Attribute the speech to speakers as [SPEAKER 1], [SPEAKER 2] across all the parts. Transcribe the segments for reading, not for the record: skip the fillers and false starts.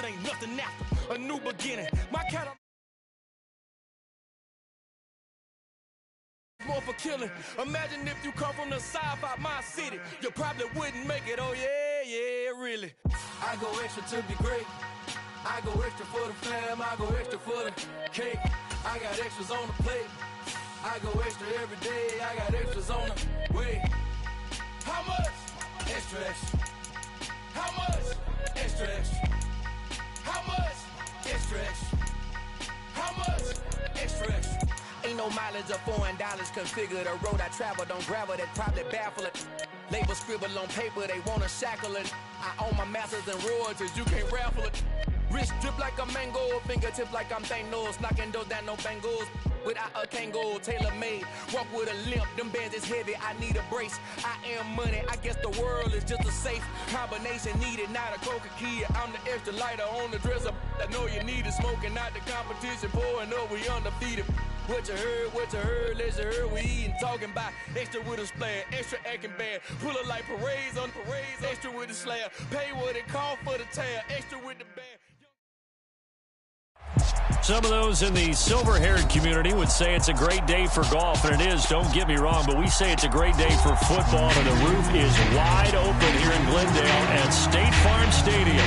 [SPEAKER 1] but ain't nothing after a new beginning. My cat more for killing. Imagine if you come from the south out my city, you probably wouldn't make it. Oh yeah, really. I go extra to be great. I go extra for the fam. I go extra for the cake. I got extras on the plate. I go extra every day. I got extras on the way. How much? Extra, extra. How much? Extra, extra. How much? Extra, extra. How much? Extra, extra. Ain't no mileage of $4 configure the road I travel. Don't gravel that probably baffle it. Label scribble on paper, they wanna shackle it. I own my masters and royalties, you can't raffle it. Wrist drip like a mango, fingertip like I'm Thanos. Knocking those down, no bangles. Without a Kango, tailor-made. Walk with a limp, them bands is heavy, I need a brace. I am money, I guess the world is just a safe combination needed, not a coca key. I'm the extra lighter on the dresser. I know you need it, smoking out the competition, pouring up, we undefeated. What you heard, let's you heard, we eating, talking about extra with a splash, extra acting bad. Pull it like parades on parades, extra with the slab. Pay what it cost for the tab, extra with the band.
[SPEAKER 2] Some of those in the silver-haired community would say it's a great day for golf, and it is, don't get me wrong, but we say it's a great day for football, and the roof is wide open here in Glendale at State Farm Stadium.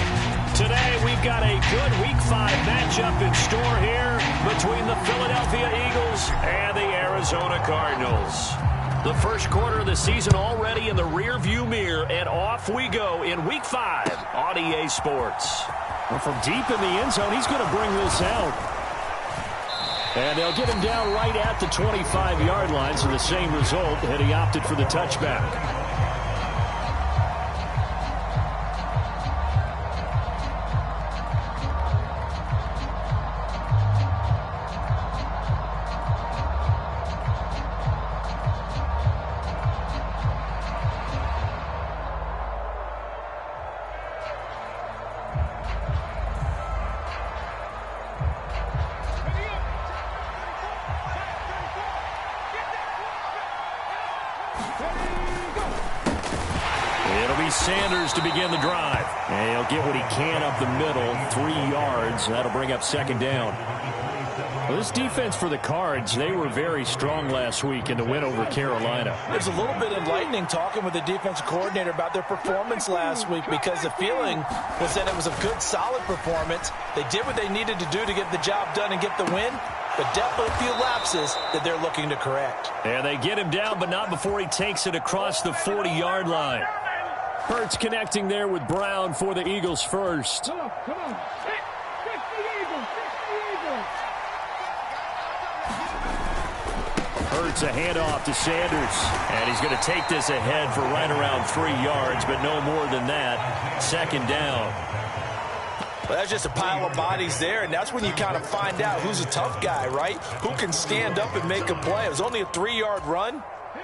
[SPEAKER 2] Today, we've got a good Week 5 matchup in store here between the Philadelphia Eagles and the Arizona Cardinals. The first quarter of the season already in the rearview mirror, and off we go in Week 5 on EA Sports. Well, from deep in the end zone, he's going to bring this out. And they'll get him down right at the 25-yard line, so the same result, and he opted for the touchback. Sanders to begin the drive. And he'll get what he can up the middle, 3 yards. That'll bring up second down. Well, this defense for the Cards, they were very strong last week in the win over Carolina.
[SPEAKER 3] There's a little bit enlightening talking with the defensive coordinator about their performance last week, because the feeling was that it was a good, solid performance. They did what they needed to do to get the job done and get the win, but definitely a few lapses that they're looking to correct.
[SPEAKER 2] And they get him down, but not before he takes it across the 40-yard line. Hurts connecting there with Brown for the Eagles first.
[SPEAKER 4] Come on. Fix the Eagles.
[SPEAKER 2] Hurts a handoff to Sanders. And he's going to take this ahead for right around 3 yards, but no more than that. Second down.
[SPEAKER 3] Well, that's just a pile of bodies there, and that's when you kind of find out who's a tough guy, right? Who can stand up and make a play. It was only a 3-yard run.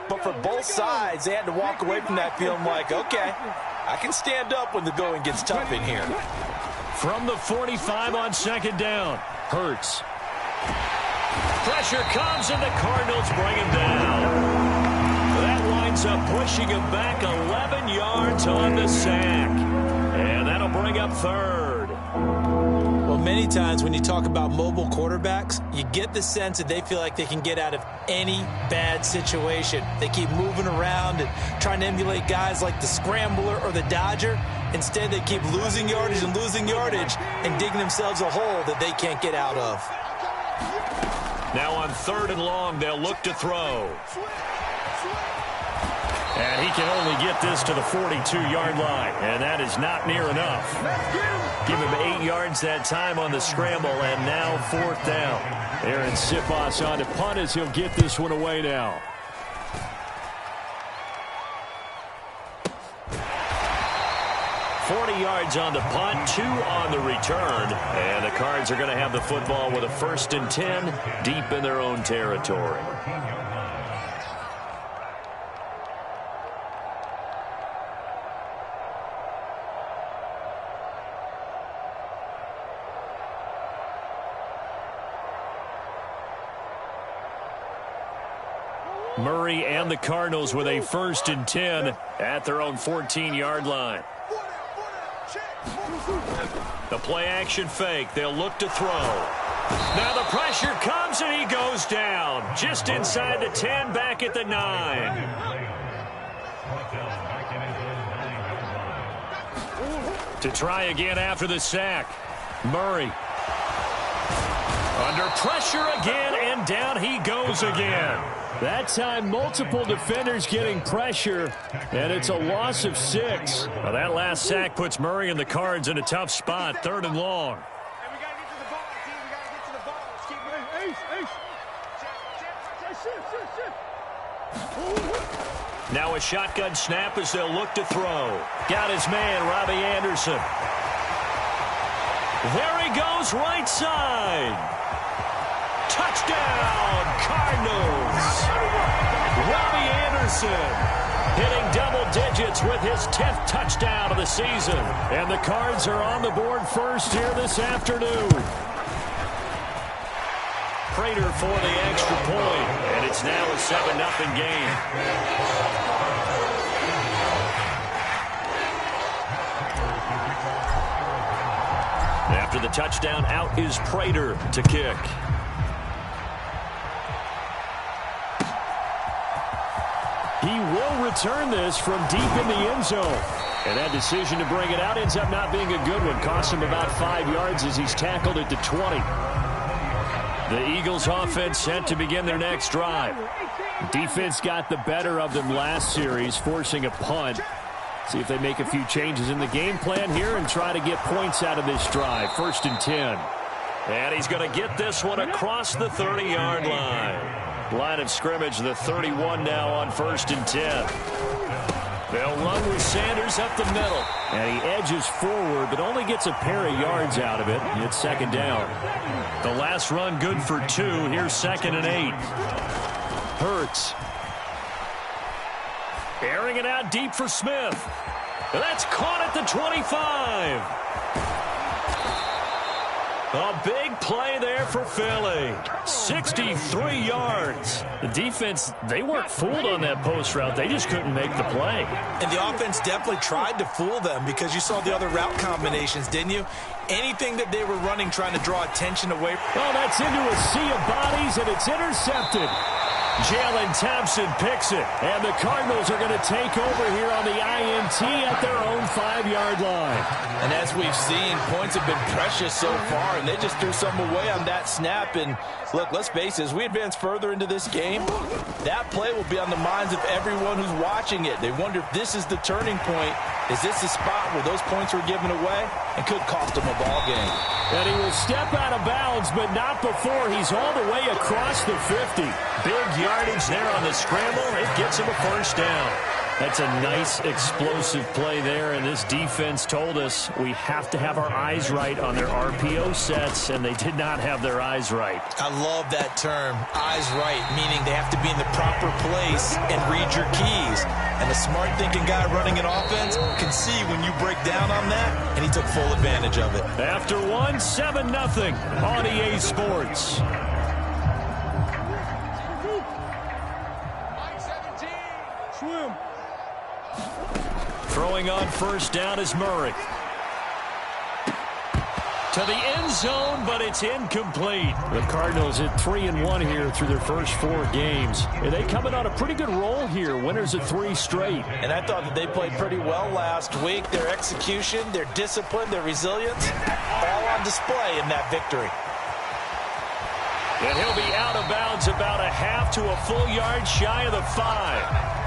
[SPEAKER 3] But for both sides, they had to walk away from that feeling like, okay, I can stand up when the going gets tough in here.
[SPEAKER 2] From the 45 on second down, Hurts. Pressure comes, and the Cardinals bring him down. That winds up pushing him back 11 yards on the sack. And that'll bring up third.
[SPEAKER 3] Well, many times when you talk about mobile quarterbacks, you get the sense that they feel like they can get out of any bad situation. They keep moving around and trying to emulate guys like the Scrambler or the Dodger. Instead, they keep losing yardage and digging themselves a hole that they can't get out of.
[SPEAKER 2] Now on 3rd and long, they'll look to throw. And he can only get this to the 42-yard line, and that is not near enough. Give him 8 yards that time on the scramble, and now 4th down. Aaron Siposs on to punt as he'll get this one away now. $40 yards on the punt, 2 on the return. And the Cards are going to have the football with a 1st and 10 deep in their own territory. Murray and the Cardinals with a 1st and 10 at their own 14-yard line. The play action fake. They'll look to throw. Now the pressure comes and he goes down. Just inside the 10, back at the 9. To try again after the sack. Murray. Under pressure again, and down he goes again. That time, multiple defenders getting pressure, and it's a loss of 6. Well, that last sack puts Murray and the Cards in a tough spot, 3rd and long.
[SPEAKER 4] And we got to get to the ball, team. We got to get to the ball. Let's keep moving.
[SPEAKER 2] Now a shotgun snap as they'll look to throw. Got his man, Robbie Anderson. There he goes, right side. Touchdown, Cardinals. Robbie Anderson hitting double digits with his 10th touchdown of the season. And the Cards are on the board first here this afternoon. Prater for the extra point, and it's now a 7-0 game. After the touchdown, out is Prater to kick. He will return this from deep in the end zone. And that decision to bring it out ends up not being a good one. Cost him about 5 yards as he's tackled at the 20. The Eagles offense set to begin their next drive. Defense got the better of them last series, forcing a punt. See if they make a few changes in the game plan here and try to get points out of this drive. 1st and 10. And he's going to get this one across the 30-yard line. Line of scrimmage, the 31 now on 1st and 10. They'll run with Sanders up the middle. And he edges forward, but only gets a pair of yards out of it. It's 2nd down. The last run good for 2. Here's 2nd and 8. Hurts. Airing it out deep for Smith. That's caught at the 25. A big play there for Philly. 63 yards. The defense, they weren't fooled on that post route. They just couldn't make the play.
[SPEAKER 3] And the offense definitely tried to fool them because you saw the other route combinations, didn't you? Anything that they were running trying to draw attention away.
[SPEAKER 2] Oh, that's into a sea of bodies, and it's intercepted. Jalen Thompson picks it, and the Cardinals are going to take over here on the INT at their own 5-yard line.
[SPEAKER 3] And as we've seen, points have been precious so far, and they just threw some away on that snap. And look, let's face it, as we advance further into this game, that play will be on the minds of everyone who's watching it. They wonder if this is the turning point. Is this the spot where those points were given away? It could cost them a ball game.
[SPEAKER 2] And he will step out of bounds, but not before he's all the way across the 50. Big yardage there on the scramble. It gets him a 1st down. That's a nice explosive play there, and this defense told us we have to have our eyes right on their RPO sets, and they did not have their eyes right.
[SPEAKER 3] I love that term, eyes right, meaning they have to be in the proper place and read your keys. And a smart thinking guy running an offense can see when you break down on that, and he took full advantage of it.
[SPEAKER 2] After 7-0 on EA Sports.
[SPEAKER 4] Swim.
[SPEAKER 2] Throwing on 1st down is Murray. To the end zone, but it's incomplete. The Cardinals at 3-1 here through their first 4 games. And they coming on a pretty good roll here. Winners of 3 straight.
[SPEAKER 3] And I thought that they played pretty well last week. Their execution, their discipline, their resilience, all on display in that victory.
[SPEAKER 2] And he'll be out of bounds about a half to a full yard shy of the 5.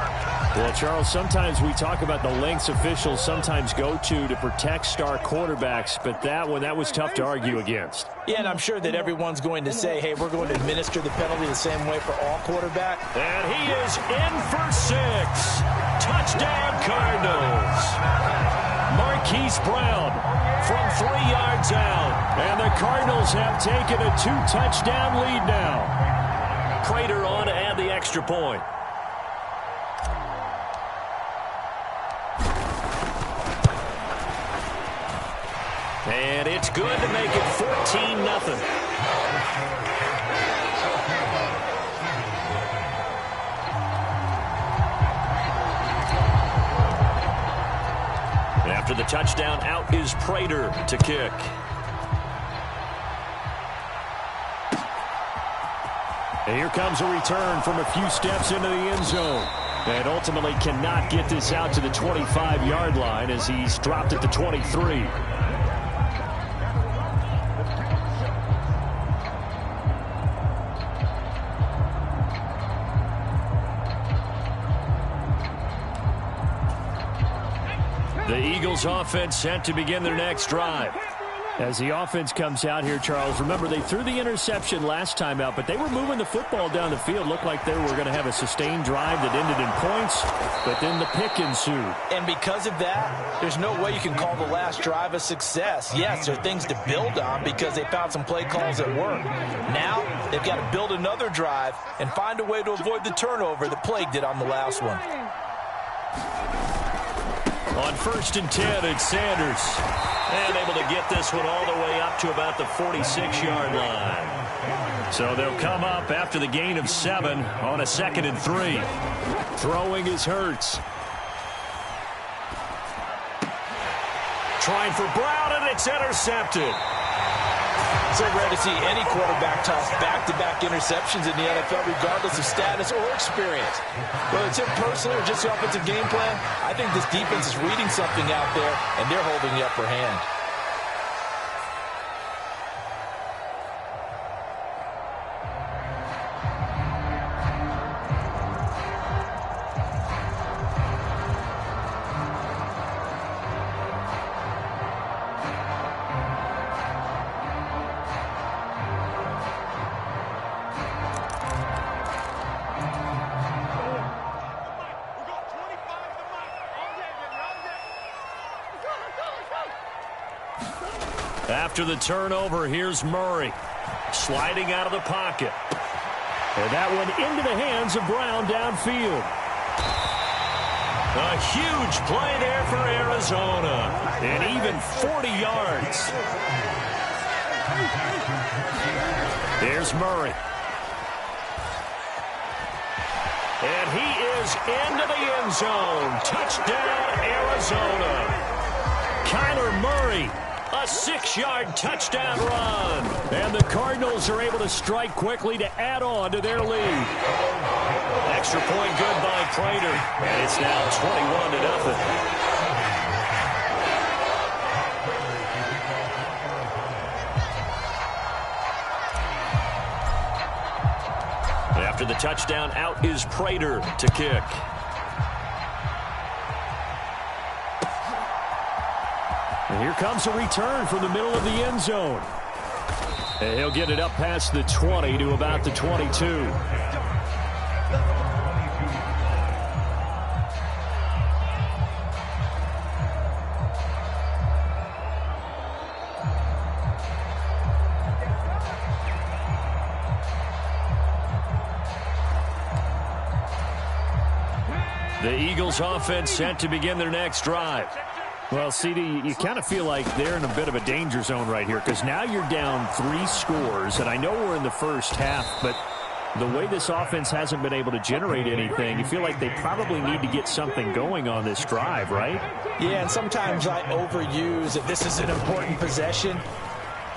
[SPEAKER 2] Well, Charles, sometimes we talk about the lengths officials sometimes go to protect star quarterbacks, but that was tough to argue against.
[SPEAKER 3] Yeah, and I'm sure that everyone's going to say, hey, we're going to administer the penalty the same way for all quarterbacks.
[SPEAKER 2] And he is in for 6. Touchdown, Cardinals. Marquise Brown from 3 yards out. And the Cardinals have taken a 2-touchdown lead now. Prater on to add the extra point. And it's good to make it 14-0. After the touchdown, out is Prater to kick. And here comes a return from a few steps into the end zone. And ultimately cannot get this out to the 25-yard line as he's dropped at the 23. The Eagles offense set to begin their next drive. As the offense comes out here, Charles, remember they threw the interception last time out, but they were moving the football down the field. Looked like they were going to have a sustained drive that ended in points, but then the pick ensued.
[SPEAKER 3] And because of that, there's no way you can call the last drive a success. Yes, there are things to build on because they found some play calls that work. Now, they've got to build another drive and find a way to avoid the turnover that plagued it on the last one.
[SPEAKER 2] On 1st and 10, it's Sanders. And able to get this one all the way up to about the 46-yard line. So they'll come up after the gain of 7 on a 2nd and 3. Throwing is Hurts. Trying for Brown, and it's intercepted.
[SPEAKER 3] So rare to see any quarterback toss back-to-back interceptions in the NFL, regardless of status or experience. Whether it's him personally or just the offensive game plan, I think this defense is reading something out there, and they're holding the upper hand.
[SPEAKER 2] After the turnover, here's Murray. Sliding out of the pocket. And that one into the hands of Brown downfield. A huge play there for Arizona. And even 40 yards. Here's Murray. And he is into the end zone. Touchdown, Arizona. Kyler Murray. A 6-yard touchdown run. And the Cardinals are able to strike quickly to add on to their lead. Extra point good by Prater. And it's now 21-0. After the touchdown, out is Prater to kick. And here comes a return from the middle of the end zone. And he'll get it up past the 20 to about the 22. The Eagles offense set to begin their next drive. Well, CD, you kind of feel like they're in a bit of a danger zone right here because now you're down 3 scores, and I know we're in the first half, but the way this offense hasn't been able to generate anything, you feel like they probably need to get something going on this drive, right?
[SPEAKER 3] Yeah, and sometimes I overuse that this is an important possession,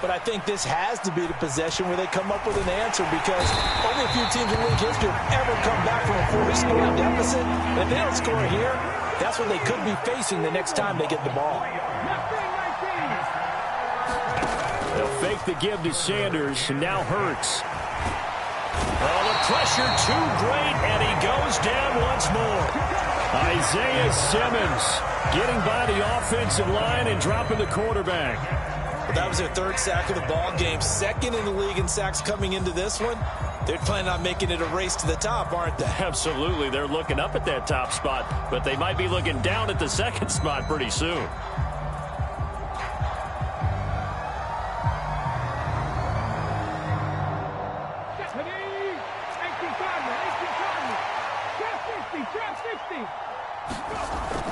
[SPEAKER 3] but I think this has to be the possession where they come up with an answer because only a few teams in league history have ever come back from a 40-score deficit. And if they don't score here, that's what they could be facing the next time they get the ball.
[SPEAKER 2] They'll fake the give to Sanders, and now Hurts. Oh, the pressure too great, and he goes down once more. Isaiah Simmons getting by the offensive line and dropping the quarterback.
[SPEAKER 3] Well, that was their 3rd sack of the ball game. 2nd in the league in sacks coming into this one. They're planning on making it a race to the top, aren't they?
[SPEAKER 2] Absolutely. They're looking up at that top spot, but they might be looking down at the 2nd spot pretty soon.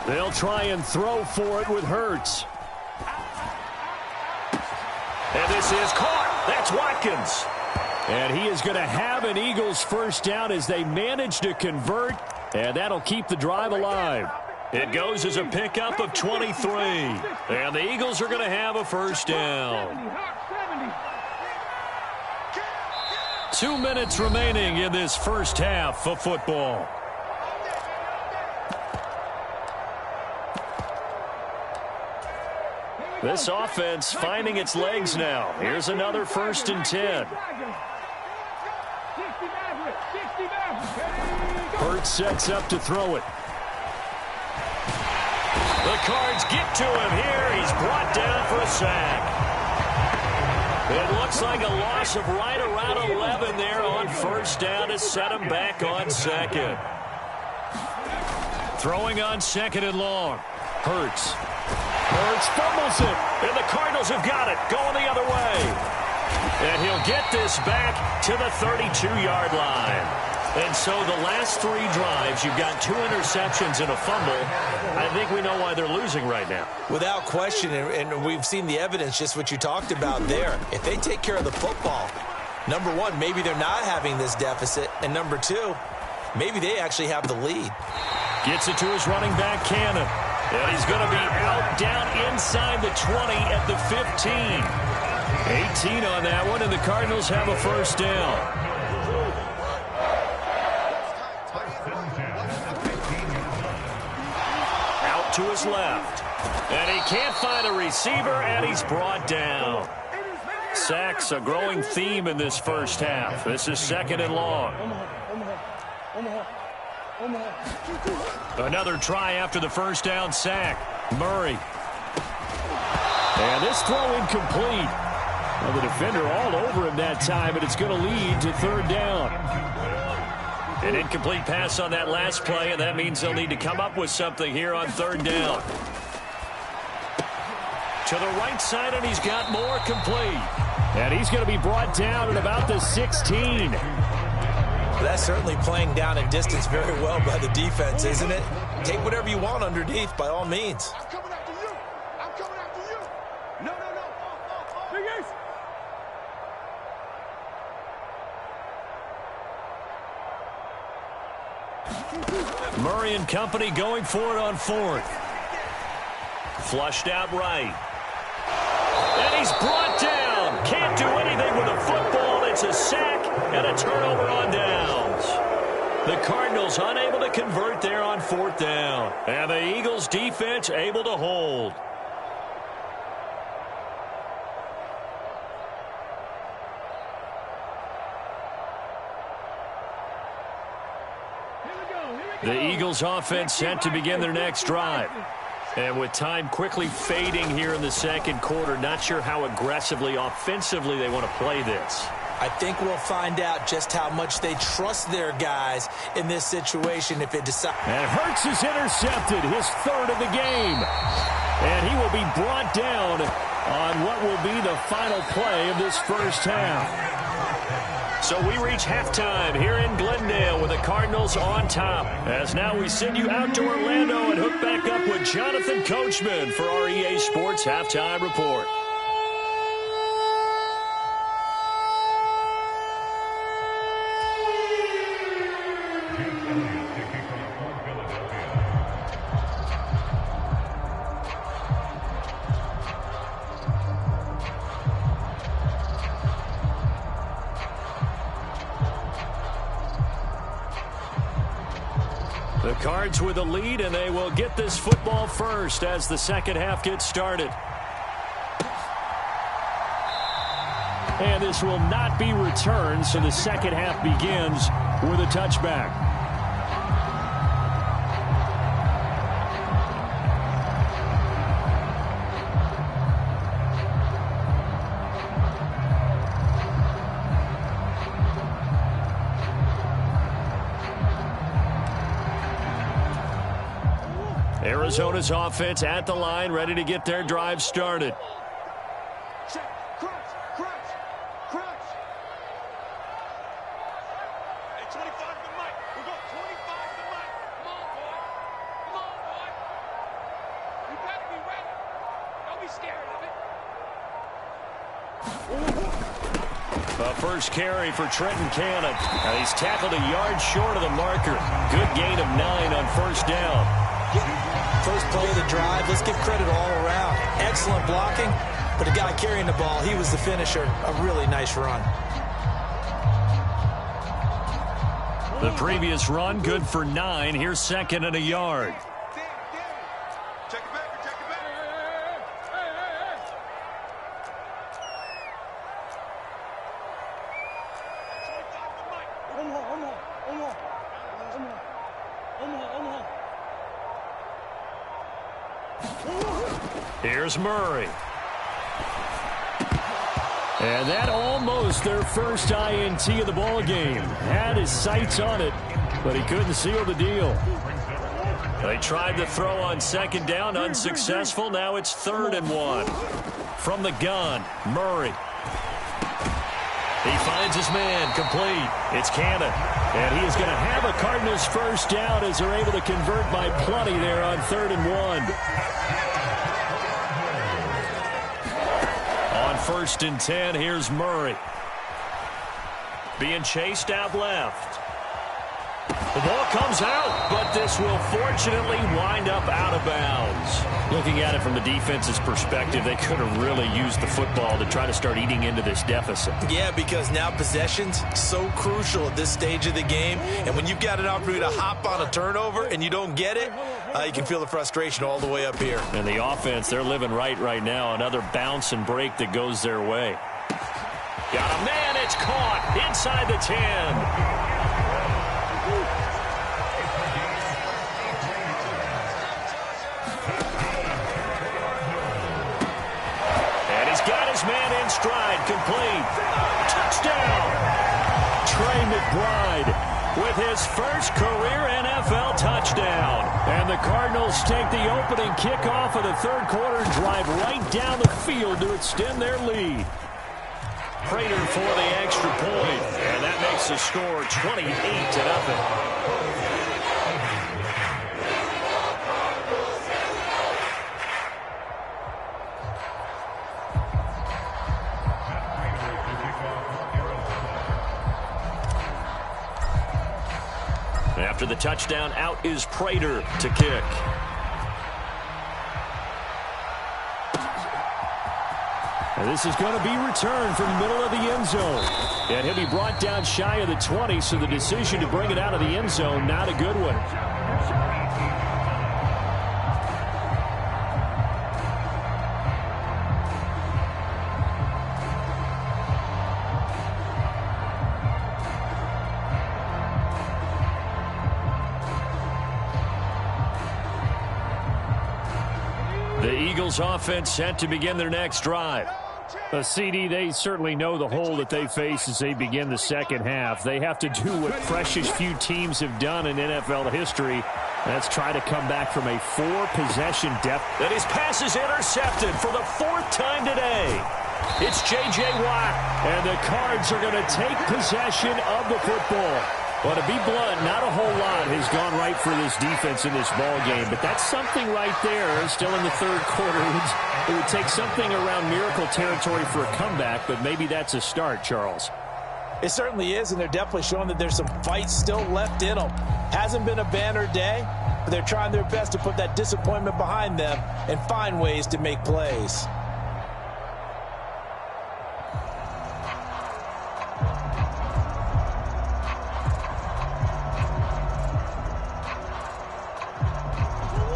[SPEAKER 2] They'll try and throw for it with Hurts. And this is caught. That's Watkins. And he is going to have an Eagles first down as they manage to convert, and that'll keep the drive alive. It goes as a pickup of 23. And the Eagles are going to have a first down. 2 minutes remaining in this first half of football. This offense finding its legs now. Here's another 1st and 10. Hurts sets up to throw it. The Cards get to him here. He's brought down for a sack. It looks like a loss of right around 11 there on 1st down to set him back on 2nd. Throwing on 2nd and long. Hurts fumbles it, and the Cardinals have got it, going the other way. And he'll get this back to the 32-yard line. And so the last 3 drives, you've got 2 interceptions and a fumble. I think we know why they're losing right now.
[SPEAKER 3] Without question, and we've seen the evidence, just what you talked about there. If they take care of the football, number one, maybe they're not having this deficit, and number two, maybe they actually have the lead.
[SPEAKER 2] Gets it to his running back, Cannon. And he's going to be out down inside the 20 at the 15. 18 on that one, and the Cardinals have a first down. Out to his left. And he can't find a receiver, and he's brought down. Sacks a growing theme in this first half. This is 2nd and long. Another try after the first down sack. Murray. And this throw incomplete. Well, the defender all over him that time, and it's going to lead to 3rd down. An incomplete pass on that last play, and that means they'll need to come up with something here on 3rd down. To the right side, and he's got more complete. And he's going to be brought down at about the 16.
[SPEAKER 3] That's certainly playing down and distance very well by the defense, isn't it? Take whatever you want underneath, by all means.
[SPEAKER 4] I'm coming after you. I'm coming after you. No. Fingers.
[SPEAKER 2] Murray and company going for it on 4th. Flushed out right. And he's brought down. Can't do anything with a football. It's a sack and a turnover on downs. The Cardinals unable to convert there on 4th down. And the Eagles defense able to hold. The Eagles offense set to begin their next drive. And with time quickly fading here in the 2nd quarter, not sure how aggressively, offensively they want to play this.
[SPEAKER 3] I think we'll find out just how much they trust their guys in this situation if it decides.
[SPEAKER 2] And Hurts is intercepted, his 3rd of the game. And he will be brought down on what will be the final play of this first half. So we reach halftime here in Glendale with the Cardinals on top. As now we send you out to Orlando and hook back up with Jonathan Coachman for our EA Sports Halftime Report. The Cards with a lead, and they will get this football first as the 2nd half gets started. And this will not be returned, so the 2nd half begins with a touchback. Arizona's offense at the line, ready to get their drive started.
[SPEAKER 4] Check. Crunch. Hey, 25 to the mic. We're going 25 to the mic. Come on, boy. You better be ready. Don't be scared of it.
[SPEAKER 2] A first carry for Trenton Cannon. And he's tackled a yard short of the marker. Good gain of 9 on 1st down.
[SPEAKER 3] first play of the drive. Let's give credit all around. Excellent blocking, but the guy carrying the ball, he was the finisher. A really nice run.
[SPEAKER 2] The previous run, good for 9. Here's second and a yard.
[SPEAKER 4] Check it back, check it back.
[SPEAKER 2] Here's Murray. And that almost their first INT of the ball game. Had his sights on it, but he couldn't seal the deal. They tried to throw on second down, unsuccessful. Now it's 3rd and 1. From the gun, Murray. He finds his man, complete. It's Cannon. And he is going to have a Cardinals first down as they're able to convert by plenty there on 3rd and 1. On 1st and 10, here's Murray. Being chased out left. The ball comes out, but this will fortunately wind up out of bounds. Looking at it from the defense's perspective, they could have really used the football to try to start eating into this deficit.
[SPEAKER 3] Yeah, because now possession's so crucial at this stage of the game. And when you've got an opportunity to hop on a turnover and you don't get it, you can feel the frustration all the way up here.
[SPEAKER 2] And the offense, they're living right now. Another bounce and break that goes their way. Got a man, it's caught inside the 10. Man in stride, complete. Touchdown! Trey McBride with his first career NFL touchdown. And the Cardinals take the opening kickoff of the 3rd quarter and drive right down the field to extend their lead. Prater for the extra point, and that makes the score 28-0. After the touchdown, out is Prater to kick. And this is going to be returned from the middle of the end zone. And he'll be brought down shy of the 20, so the decision to bring it out of the end zone, not a good one. The Eagles offense set to begin their next drive. CD, they certainly know the hole that they face as they begin the second half. They have to do what precious few teams have done in NFL history. That's try to come back from a 4-possession deficit. And his pass is intercepted for the 4th time today. It's J.J. Watt, and the Cards are going to take possession of the football. Well, to be blunt, not a whole lot has gone right for this defense in this ball game, but that's something right there. Still in the 3rd quarter. It would take something around miracle territory for a comeback, but maybe that's a start, Charles.
[SPEAKER 3] It certainly is, and they're definitely showing that there's some fight still left in them. Hasn't been a banner day, but they're trying their best to put that disappointment behind them and find ways to make plays.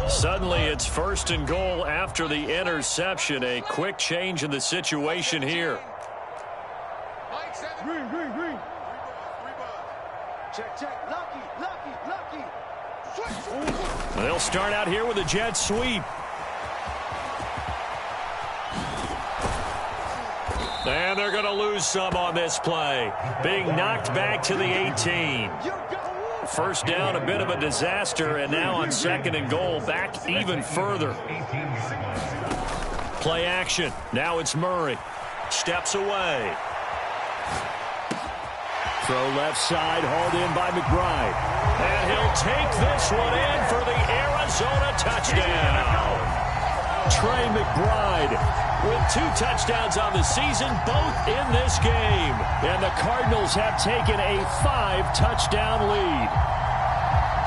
[SPEAKER 2] Suddenly, it's 1st and goal after the interception. A quick change in the situation here.
[SPEAKER 4] Green. Check. Lucky.
[SPEAKER 2] They'll start out here with a jet sweep. And they're going to lose some on this play. Being knocked back to the 18. First down, a bit of a disaster, and now on 2nd and goal, back even further. Play action. Now it's Murray. Steps away. Throw left side, hauled in by McBride. And he'll take this one in for the Arizona touchdown. Trey McBride with 2 touchdowns on the season, both in this game. And the Cardinals have taken a 5-touchdown lead.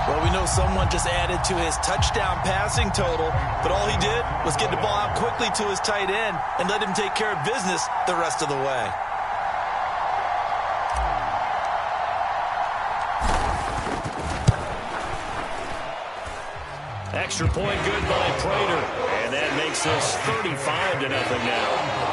[SPEAKER 3] Well, we know someone just added to his touchdown passing total, but all he did was get the ball out quickly to his tight end and let him take care of business the rest of the way.
[SPEAKER 2] Extra point good by Prater, and that makes this 35-0 now.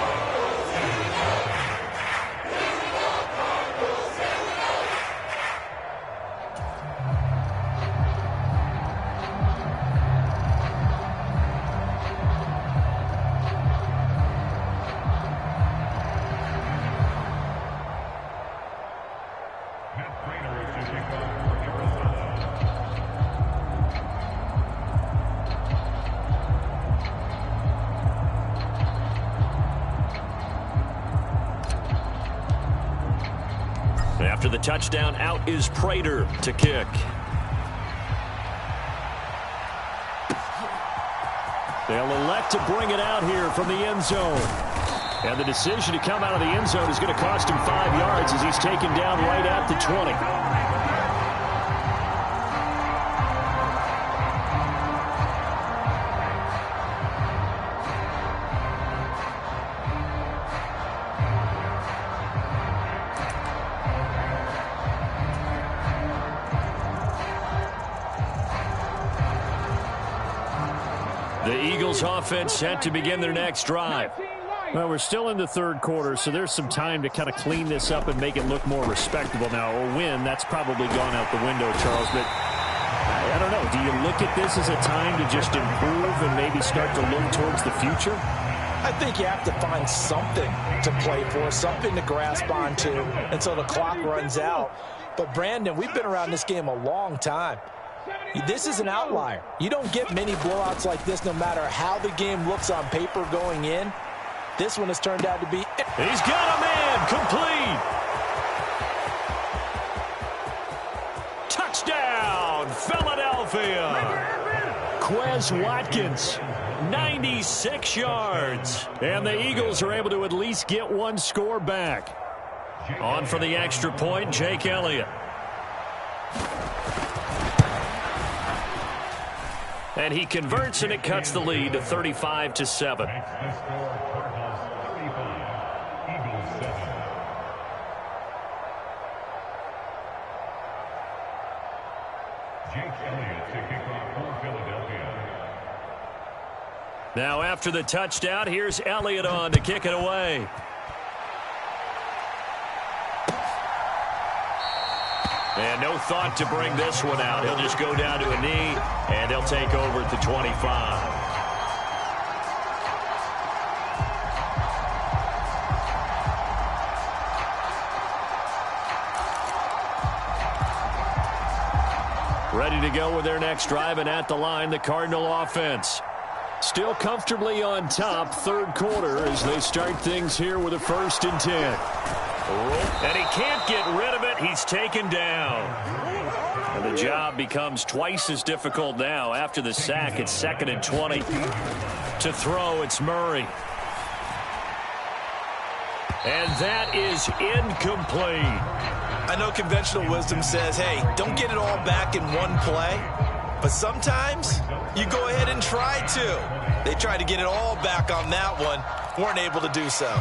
[SPEAKER 2] After the touchdown, out is Prater to kick. They'll elect to bring it out here from the end zone. And the decision to come out of the end zone is going to cost him 5 yards as he's taken down right at the 20. The Eagles offense set to begin their next drive.
[SPEAKER 5] Well, we're still in the third quarter, so there's some time to kind of clean this up and make it look more respectable now. A win, that's probably gone out the window, Charles, but I don't know. Do you look at this as a time to just improve and maybe start to look towards the future?
[SPEAKER 3] I think you have to find something to play for, something to grasp onto until the clock runs out. But, Brandon, we've been around this game a long time. This is an outlier. You don't get many blowouts like this no matter how the game looks on paper going in. This one has turned out to be...
[SPEAKER 2] He's got a man complete. Touchdown, Philadelphia. Quez Watkins, 96 yards. And the Eagles are able to at least get one score back. On for the extra point, Jake Elliott. And he converts, and it cuts the lead to 35-7. Now after the touchdown, here's Elliott on to kick it away. And no thought to bring this one out. He'll just go down to a knee, and they'll take over at the 25. Ready to go with their next drive, and at the line, the Cardinal offense. Still comfortably on top, third quarter, as they start things here with a 1st and 10. And he can't get rid of it. He's taken down. And the job becomes twice as difficult now. After the sack, it's 2nd and 20. To throw, it's Murray. And that is incomplete.
[SPEAKER 3] I know conventional wisdom says, hey, don't get it all back in one play. But sometimes you go ahead and try to. They tried to get it all back on that one. Weren't able to do so.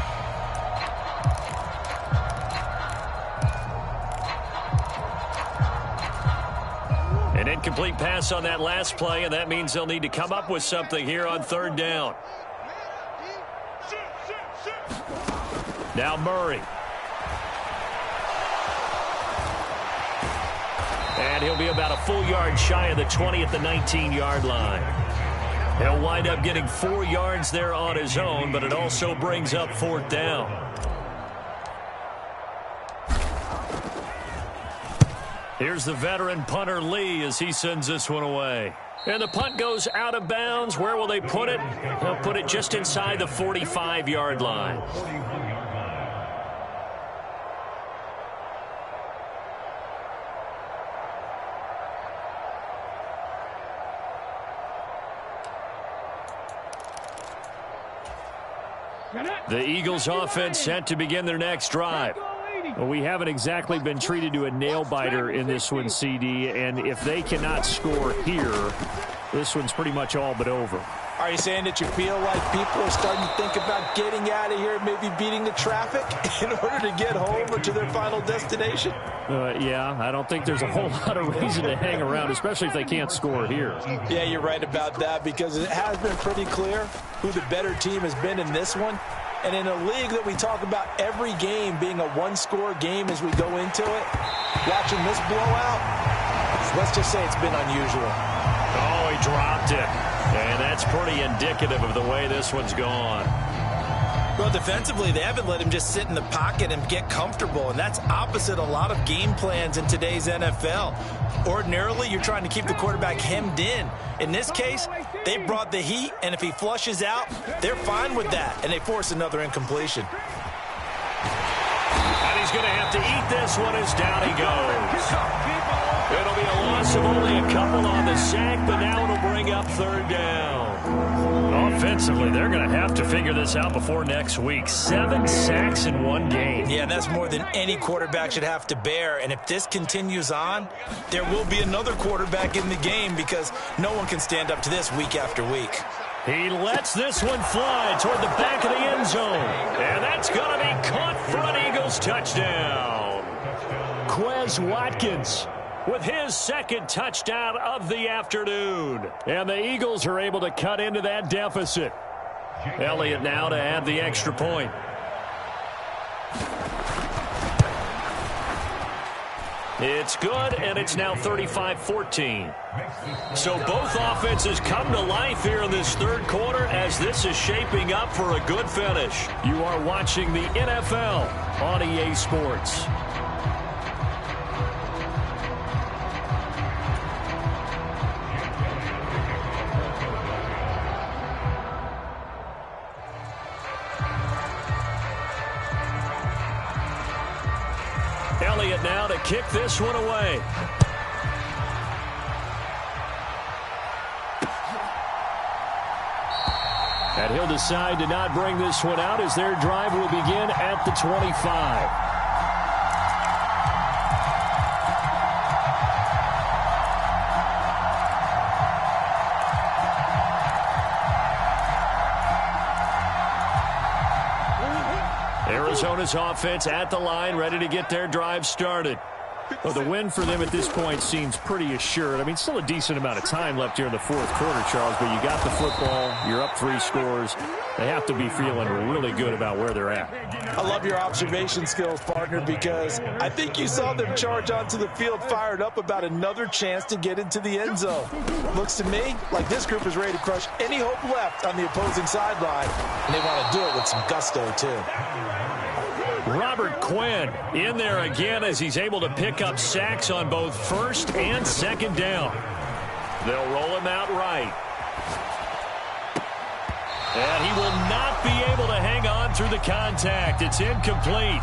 [SPEAKER 2] An incomplete pass on that last play, and that means they'll need to come up with something here on 3rd down. Now Murray. And he'll be about a full yard shy of the 20 at the 19-yard line. He'll wind up getting 4 yards there on his own, but it also brings up 4th down. Here's the veteran punter Lee as he sends this one away. And the punt goes out of bounds. Where will they put it? They'll put it just inside the 45-yard line. The Eagles offense set to begin their next drive.
[SPEAKER 5] Well, we haven't exactly been treated to a nail-biter in this one, CD, and if they cannot score here, this one's pretty much all but over.
[SPEAKER 3] Are you saying that you feel like people are starting to think about getting out of here, maybe beating the traffic in order to get home or to their final destination?
[SPEAKER 5] Yeah, I don't think there's a whole lot of reason to hang around, especially if they can't score here.
[SPEAKER 3] Yeah, you're right about that, because it has been pretty clear who the better team has been in this one. And in a league that we talk about every game being a one-score game as we go into it, watching this blowout, let's just say it's been unusual.
[SPEAKER 2] Oh, he dropped it. And that's pretty indicative of the way this one's gone.
[SPEAKER 3] Well, defensively, they haven't let him just sit in the pocket and get comfortable, and that's opposite a lot of game plans in today's NFL. Ordinarily, you're trying to keep the quarterback hemmed in. In this case, they brought the heat, and if he flushes out, they're fine with that, and they force another incompletion.
[SPEAKER 2] And he's going to have to eat this one as down he goes. It'll be a loss of only a couple on the sack, but now it'll bring up third down. Offensively, they're going to have to figure this out before next week. 7 sacks in one game.
[SPEAKER 3] Yeah, and that's more than any quarterback should have to bear. And if this continues on, there will be another quarterback in the game, because no one can stand up to this week after week.
[SPEAKER 2] He lets this one fly toward the back of the end zone. And that's going to be caught for an Eagles touchdown. Quez Watkins with his second touchdown of the afternoon. And the Eagles are able to cut into that deficit. Elliott now to add the extra point. It's good, and it's now 35-14. So both offenses come to life here in this third quarter as this is shaping up for a good finish. You are watching the NFL on EA Sports. Elliott now to kick this one away. And he'll decide to not bring this one out as their drive will begin at the 25. Arizona's offense at the line, ready to get their drive started. Well, the win for them at this point seems pretty assured. I mean, still a decent amount of time left here in the fourth quarter, Charles, but you got the football, you're up 3 scores. They have to be feeling really good about where they're at.
[SPEAKER 3] I love your observation skills, partner, because I think you saw them charge onto the field fired up about another chance to get into the end zone. Looks to me like this group is ready to crush any hope left on the opposing sideline, and they want to do it with some gusto, too.
[SPEAKER 2] Robert Quinn in there again as he's able to pick up sacks on both first and second down. They'll roll him out right. And he will not be able to hang on through the contact. It's incomplete.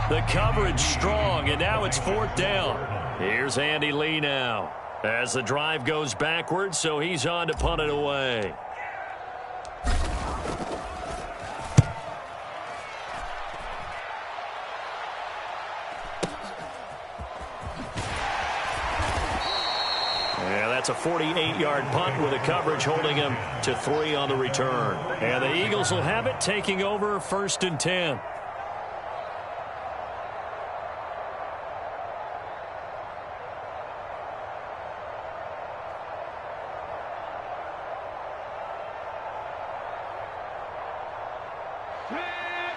[SPEAKER 2] The coverage strong, and now it's 4th down. Here's Andy Lee now as the drive goes backwards, so he's on to punt it away. That's a 48-yard punt with the coverage holding him to 3 on the return. And the Eagles will have it, taking over 1st and 10.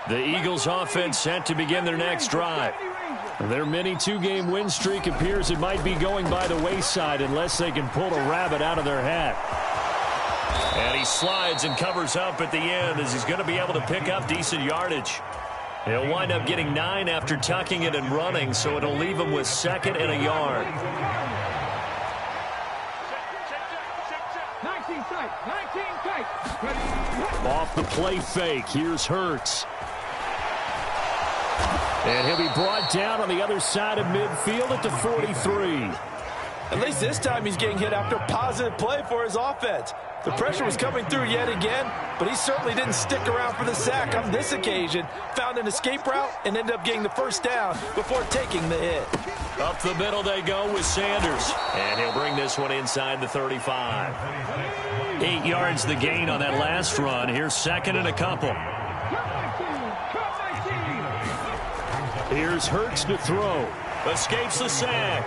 [SPEAKER 2] The Eagles offense set to begin their next drive. Their mini 2-game win streak appears it might be going by the wayside unless they can pull a rabbit out of their hat. And he slides and covers up at the end as he's going to be able to pick up decent yardage. He'll wind up getting 9 after tucking it and running, so it'll leave him with 2nd and a yard.
[SPEAKER 4] 19 tight.
[SPEAKER 5] Off the play fake, here's Hurts. And he'll be brought down on the other side of midfield at the 43.
[SPEAKER 3] At least this time he's getting hit after a positive play for his offense. The pressure was coming through yet again, but he certainly didn't stick around for the sack on this occasion. Found an escape route and ended up getting the first down before taking the hit.
[SPEAKER 2] Up the middle they go with Sanders. And he'll bring this one inside the 35. 8 yards the gain on that last run. Here's second and a couple. Here's Hurts to throw. Escapes the sack.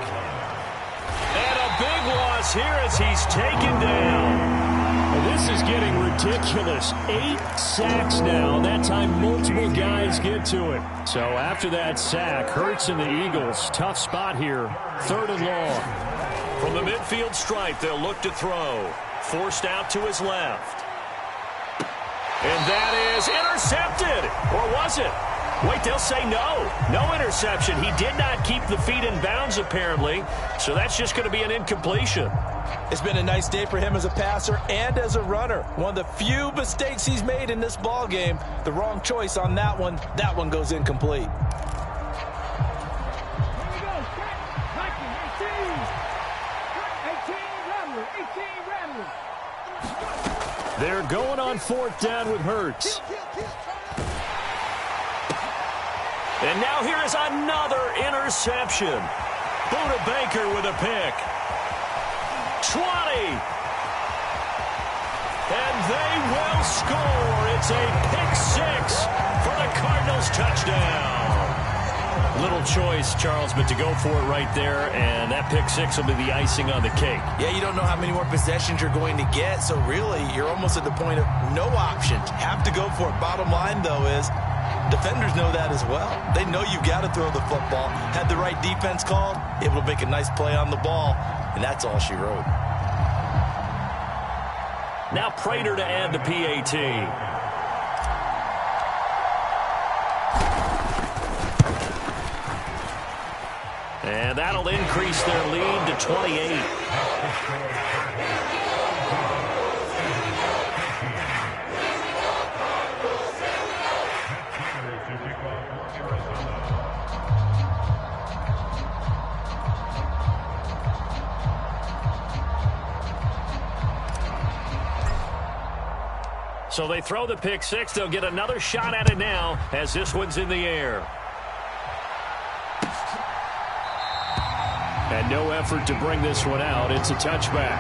[SPEAKER 2] And a big loss here as he's taken down.
[SPEAKER 5] This is getting ridiculous. 8 sacks now. That time multiple guys get to it. So after that sack, Hurts and the Eagles, tough spot here. 3rd and long.
[SPEAKER 2] From the midfield stripe, they'll look to throw. Forced out to his left. And that is intercepted. Or was it? Wait, they'll say no. No interception. He did not keep the feet in bounds, apparently. So that's just going to be an incompletion.
[SPEAKER 3] It's been a nice day for him as a passer and as a runner. One of the few mistakes he's made in this ball game. The wrong choice on that one. That one goes incomplete.
[SPEAKER 5] They're going on 4th down with Hurts.
[SPEAKER 2] And now here is another interception. Buda Baker with a pick. 20. And they will score. It's a pick 6 for the Cardinals touchdown. Little choice, Charles, but to go for it right there, and that pick 6 will be the icing on the cake.
[SPEAKER 3] Yeah, you don't know how many more possessions you're going to get, so really you're almost at the point of no options. Have to go for it. Bottom line, though, is defenders know that as well. They know you've got to throw the football. Had the right defense called, able to make a nice play on the ball, and that's all she wrote.
[SPEAKER 2] Now Prater to add the PAT. And that'll increase their lead to 28. So they throw the pick 6. They'll get another shot at it now as this one's in the air.
[SPEAKER 5] And no effort to bring this one out. It's a touchback.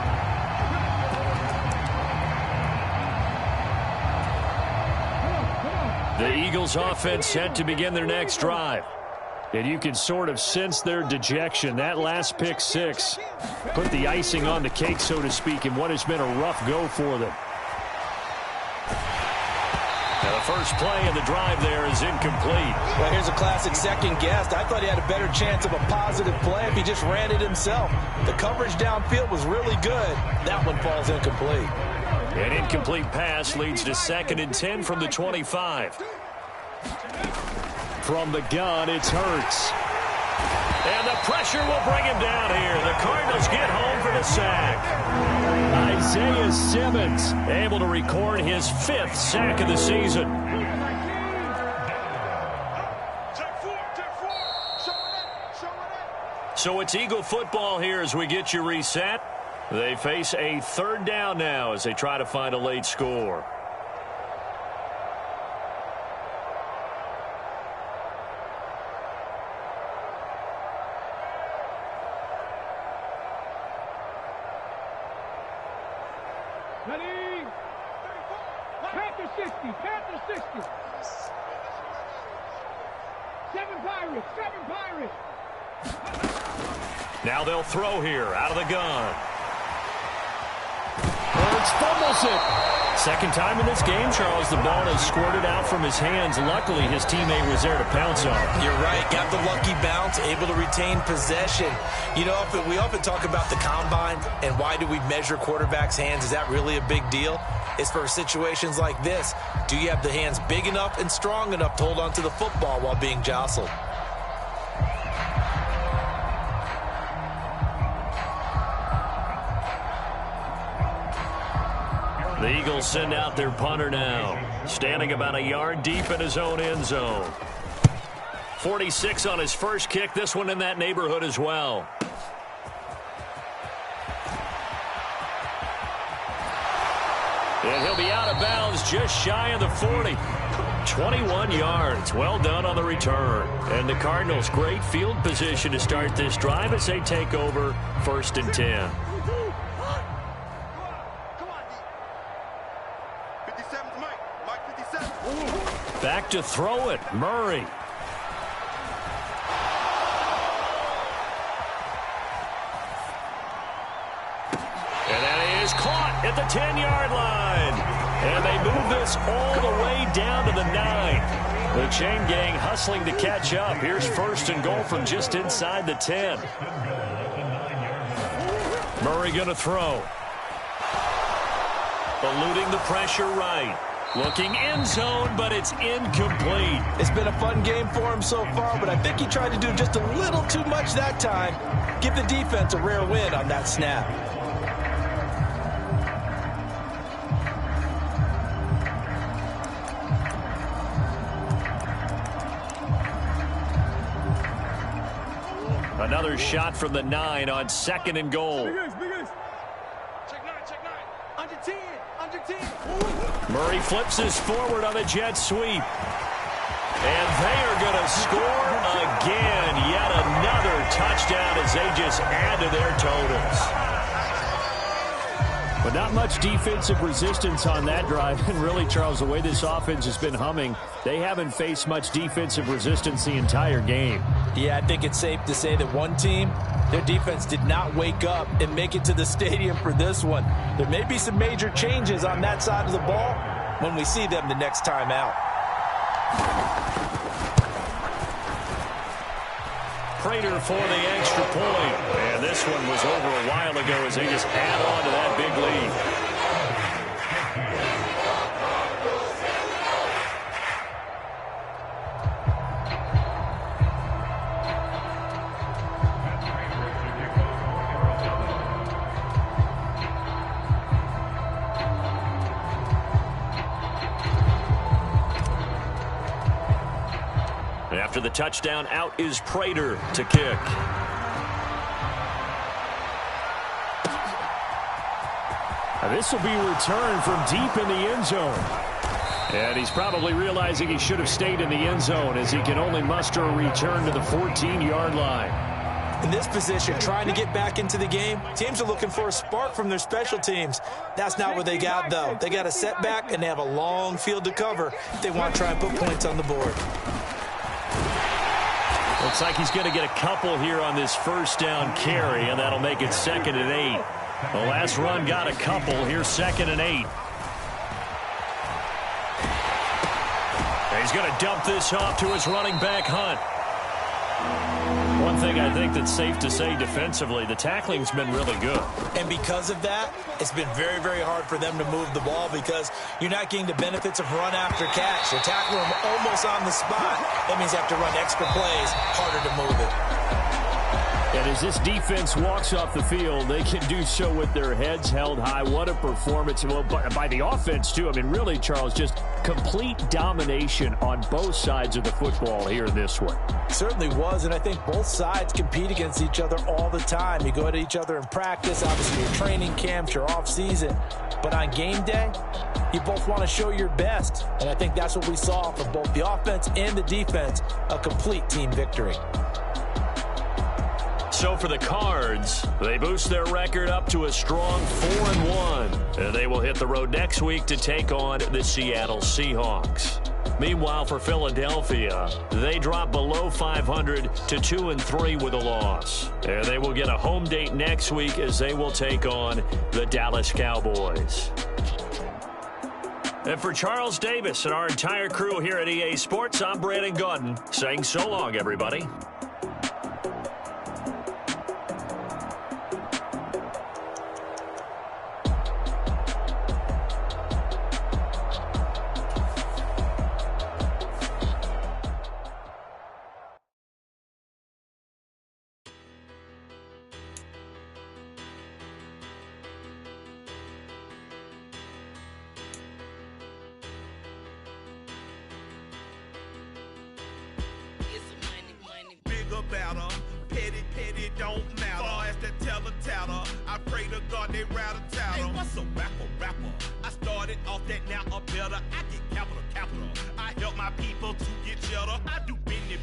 [SPEAKER 5] The Eagles offense set to begin their next drive. And you can sort of sense their dejection. That last pick 6 put the icing on the cake, so to speak, in what has been a rough go for them.
[SPEAKER 2] Now the first play of the drive there is incomplete.
[SPEAKER 3] Well, here's a classic second guess. I thought he had a better chance of a positive play if he just ran it himself. The coverage downfield was really good. That one falls incomplete.
[SPEAKER 2] An incomplete pass leads to 2nd and 10 from the 25.
[SPEAKER 5] From the gun, it's Hurts.
[SPEAKER 2] And the pressure will bring him down here. The Cardinals get home for the sack.
[SPEAKER 5] Isaiah Simmons
[SPEAKER 2] able to record his 5th sack of the season. So it's Eagle football here as we get you reset. They face a 3rd down now as they try to find a late score.
[SPEAKER 4] Ready? Panther 60, Panther 60. 7 Pirates, 7 Pirates.
[SPEAKER 2] Now they'll throw here out of the gun.
[SPEAKER 5] Hurts fumbles it.
[SPEAKER 2] Second time in this game, Charles, the ball has squirted out from his hands. Luckily, his teammate was there to pounce on it.
[SPEAKER 3] You're right. Got the lucky bounce, able to retain possession. You know, we often talk about the combine and why do we measure quarterbacks' hands. Is that really a big deal? It's for situations like this. Do you have the hands big enough and strong enough to hold on to the football while being jostled?
[SPEAKER 2] The Eagles send out their punter now, standing about a yard deep in his own end zone. 46 on his first kick, this one in that neighborhood as well. And he'll be out of bounds just shy of the 40. 21 yards. Well done on the return. And the Cardinals, great field position to start this drive as they take over 1st and 10. Back to throw it, Murray. And that is caught at the 10-yard line. And they move this all the way down to the 9. The chain gang hustling to catch up. Here's 1st and goal from just inside the 10. Murray going to throw. Eluding the pressure right. Looking end zone, but it's incomplete.
[SPEAKER 3] It's been a fun game for him so far, but I think he tried to do just a little too much that time. Give the defense a rare win on that snap.
[SPEAKER 2] Another shot from the 9 on 2nd and goal.
[SPEAKER 4] Under 10.
[SPEAKER 2] Murray flips this forward on the jet sweep. And they are going to score again. Yet another touchdown as they just add to their totals.
[SPEAKER 5] But not much defensive resistance on that drive. And really, Charles, the way this offense has been humming, they haven't faced much defensive resistance the entire game.
[SPEAKER 3] Yeah, I think it's safe to say that one team, their defense did not wake up and make it to the stadium for this one. There may be some major changes on that side of the ball when we see them the next time out.
[SPEAKER 2] Prater for the extra point. And this one was over a while ago as they just add on to that big lead. After the touchdown, out is Prater to kick.
[SPEAKER 5] Now this will be returned from deep in the end zone. And he's probably realizing he should have stayed in the end zone as he can only muster a return to the 14-yard line.
[SPEAKER 3] In this position, trying to get back into the game, teams are looking for a spark from their special teams. That's not what they got, though. They got a setback, and they have a long field to cover if they want to try and put points on the board.
[SPEAKER 2] Looks like he's going to get a couple here on this 1st down carry, and that'll make it 2nd and 8. The last run got a couple. Here's 2nd and 8. And he's going to dump this off to his running back, Hunt. One thing I think that's safe to say defensively, the tackling's been really good.
[SPEAKER 3] And because of that, it's been very, very hard for them to move the ball because you're not getting the benefits of run after catch. They're tackling them almost on the spot. That means they have to run extra plays, harder to move it.
[SPEAKER 5] And as this defense walks off the field, they can do so with their heads held high. What a performance. Well, by the offense, too. I mean, really, Charles, just complete domination on both sides of the football here in this one.
[SPEAKER 3] Certainly was, and I think both sides compete against each other all the time. You go at each other in practice, obviously your training camps, your off-season. But on game day, you both want to show your best. And I think that's what we saw from both the offense and the defense, a complete team victory.
[SPEAKER 2] So for the Cards, they boost their record up to a strong 4-1. And they will hit the road next week to take on the Seattle Seahawks. Meanwhile, for Philadelphia, they drop below 500 to 2-3 with a loss. And they will get a home date next week as they will take on the Dallas Cowboys. And for Charles Davis and our entire crew here at EA Sports, I'm Brandon Gaudin saying so long, everybody.
[SPEAKER 6] that now are better. I get capital. I help my people to get cheddar. I do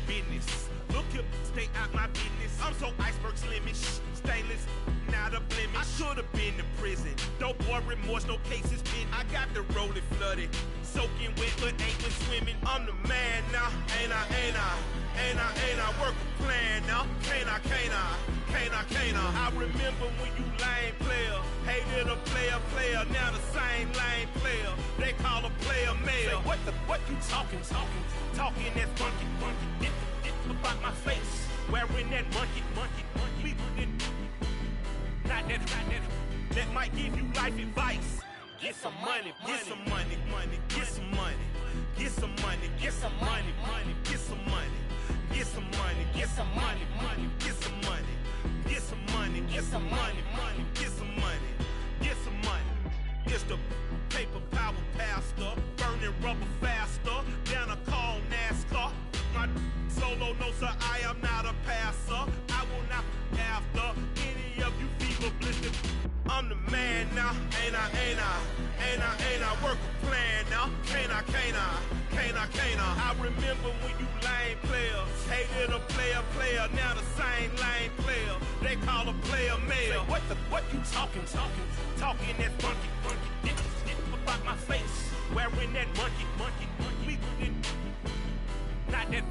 [SPEAKER 6] business. Look here, stay out my business. I'm so iceberg slimish, stainless, not a blemish. I should've been in prison. No boy remorse, no cases pinned. I got the rolling flooded, soaking wet, but ain't been swimming. I'm the man now, ain't I? Work a plan now, can't I? I remember when you lame player, hated a player, now the same lame player. They call a player male. Say, what you talking that's monkey. Get about my face, wearing that monkey. Not that. That might give you life advice. Get some money. It's the paper power pastor, burning rubber faster, down a call NASCAR. My solo, no sir, I am not a passer. I will not after any of you fever blistered. I'm the man now, ain't I? Work a plan now, can't I? I remember when you lame player, hated a player, now the same lame player. They call a player male. Say, what you talking that's monkey. Get about my face, wearing that monkey. Not that.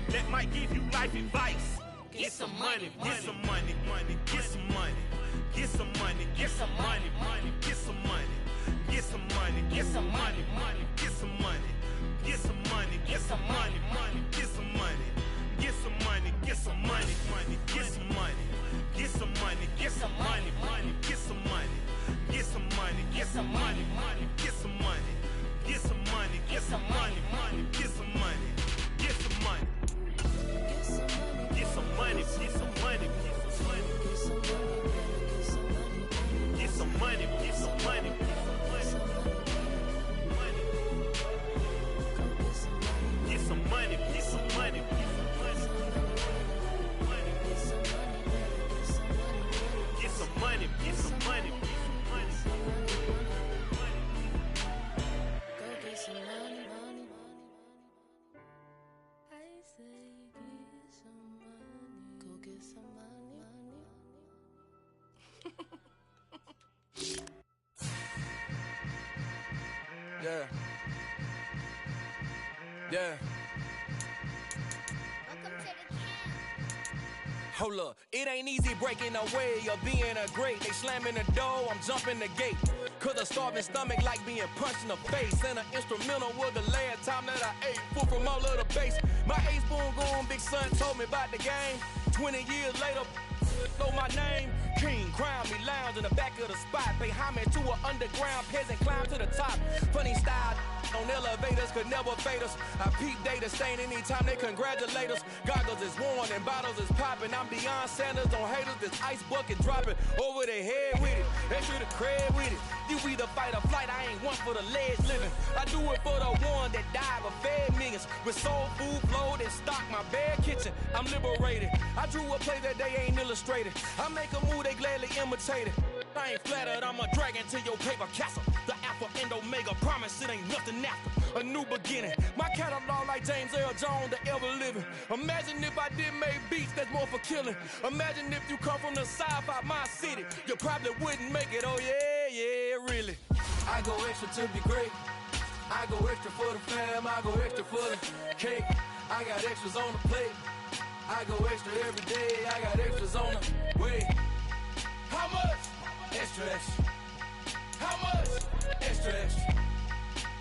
[SPEAKER 6] That might give you life advice. Get some money.
[SPEAKER 1] Yeah. Hold up, it ain't easy breaking away or being a great. They slamming the door, I'm jumping the gate. Cause a starving stomach like being punched in the face. And an instrumental was the last time that I ate. Full from all of the bass. My ace boom goon, big son told me about the game. 20 years later, know my name. King, crown me, lounge in the back of the spot. Pay homage to an underground peasant, climb to the top. Funny style on elevators could never fade us. I peep data stain anytime they congratulate us. Goggles is worn and bottles is popping. I'm beyond Sanders on haters, this ice bucket dropping over their head with it. They should have cred with it. You either fight or flight, I ain't one for the ledge living. I do it for the one that died but fed millions. With soul food flowed and stocked my bare kitchen. I'm liberated. I drew a play that they ain't illustrated. I make a move, they gladly imitate it. I ain't flattered, I'm a dragon to your paper castle. The Alpha and Omega, promise it ain't nothing after. A new beginning. My catalog like James Earl Jones, the ever living. Imagine if I didn't make beats that's more for killing. Imagine if you come from the south out my city. You probably wouldn't make it, oh yeah, really. I go extra to be great. I go extra for the fam, I go extra for the cake. I got extras on the plate. I go extra every day, I got extras on the way. How much? Extra, extra. How much? Extra, extra.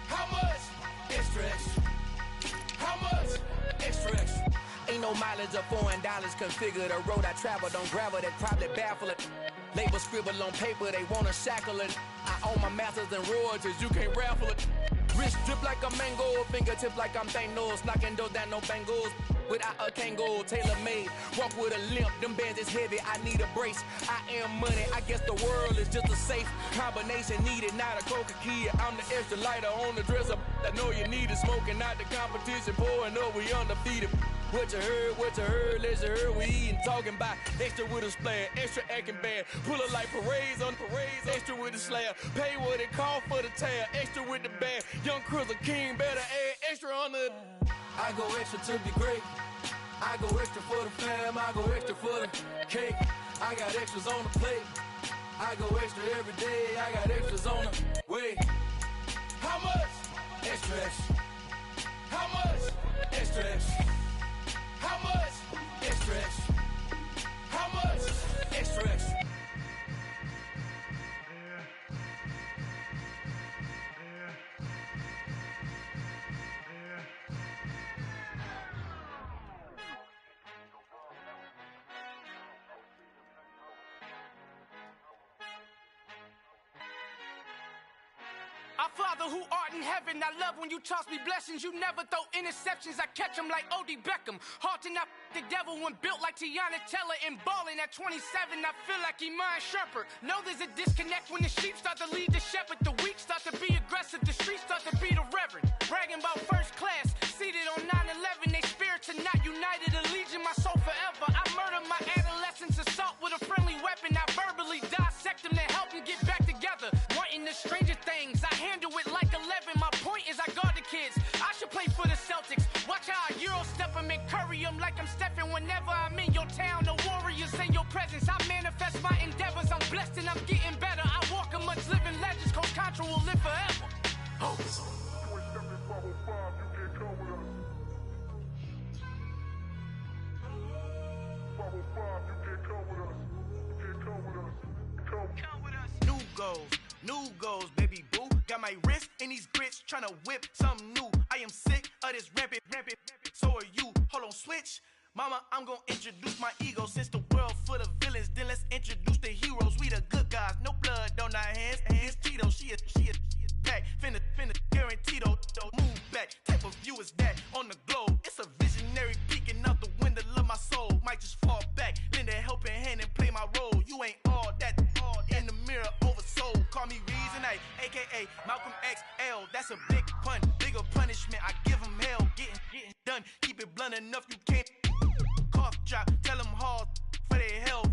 [SPEAKER 1] How much? Extra, extra. How much? Extra, extra. Ain't no mileage of $4 configure the road I travel. Don't gravel, that probably baffle it. Label scribble on paper, they wanna shackle it. I own my masters and royalties, you can't raffle it. Wrist drip like a mango, fingertips like I'm Thanos. Knocking those down, no bangles. Without a Kango, tailor-made. Walk with a limp, them bands is heavy, I need a brace. I am money, I guess the world is just a safe combination needed, not a coca key. I'm the extra lighter on the dresser. I know you need it, smoking out the competition, pouring up, we undefeated. What you heard, let's heard. We eatin', talking about extra with a splash, extra acting bad. Pull up like parades on parades, extra with the slab. Pay what it cost for the tab, extra with the bag. Young Cruiser King, better add extra on the. I go extra to be great. I go extra for the fam, I go extra for the cake. I got extras on the plate. I go extra every day, I got extras on the way. How much? Extra, extra. How much? Extra, extra. How much? Extra, extra. How much? Extra, extra.
[SPEAKER 7] Our Father who art in heaven, I love when you toss me blessings. You never throw interceptions, I catch them like O.D. Beckham. Hard to knock the devil when built like Tiana Teller and balling at 27. I feel like Iman Shumpert. Know there's a disconnect when the sheep start to lead the shepherd. The weak start to be aggressive, the streets start to be the reverend. Bragging about first class, seated on 9/11. They spirits are not united, allegiance my soul forever. I murder my adolescence, assault with a friendly weapon. I verbally dissect them to help them get back together. Wanting the stranger things, I handle it like 11. My point is I guard the kids. I should play for the Celtics. Watch how I Euro step them and curry them like I'm stepping. Whenever I'm in your town, the Warriors in your presence. I manifest my endeavors. I'm blessed and I'm getting better. I walk amongst living legends. Coach Contra will live forever. Oh. New goals, baby boo. Got my wrist in these grits, tryna whip something new. I am sick of this rampant. So are you. Hold on, switch. Mama, I'm gonna introduce my ego. Since the world full of villains, then let's introduce the heroes. We the good guys, no blood on our hands. Hands Tito, she a pack. Finna guarantee though. Move back. Type of view is that on the globe? It's a visionary peeking out the window of my soul. Might just fall back, lend a helping hand and play my role. You ain't all that in the mirror oversold. Call me Reason A, aka Malcolm XL. That's a big pun, bigger punishment. I give him hell, getting done. Keep it blunt enough, you can't cough drop. Tell them hard for their health.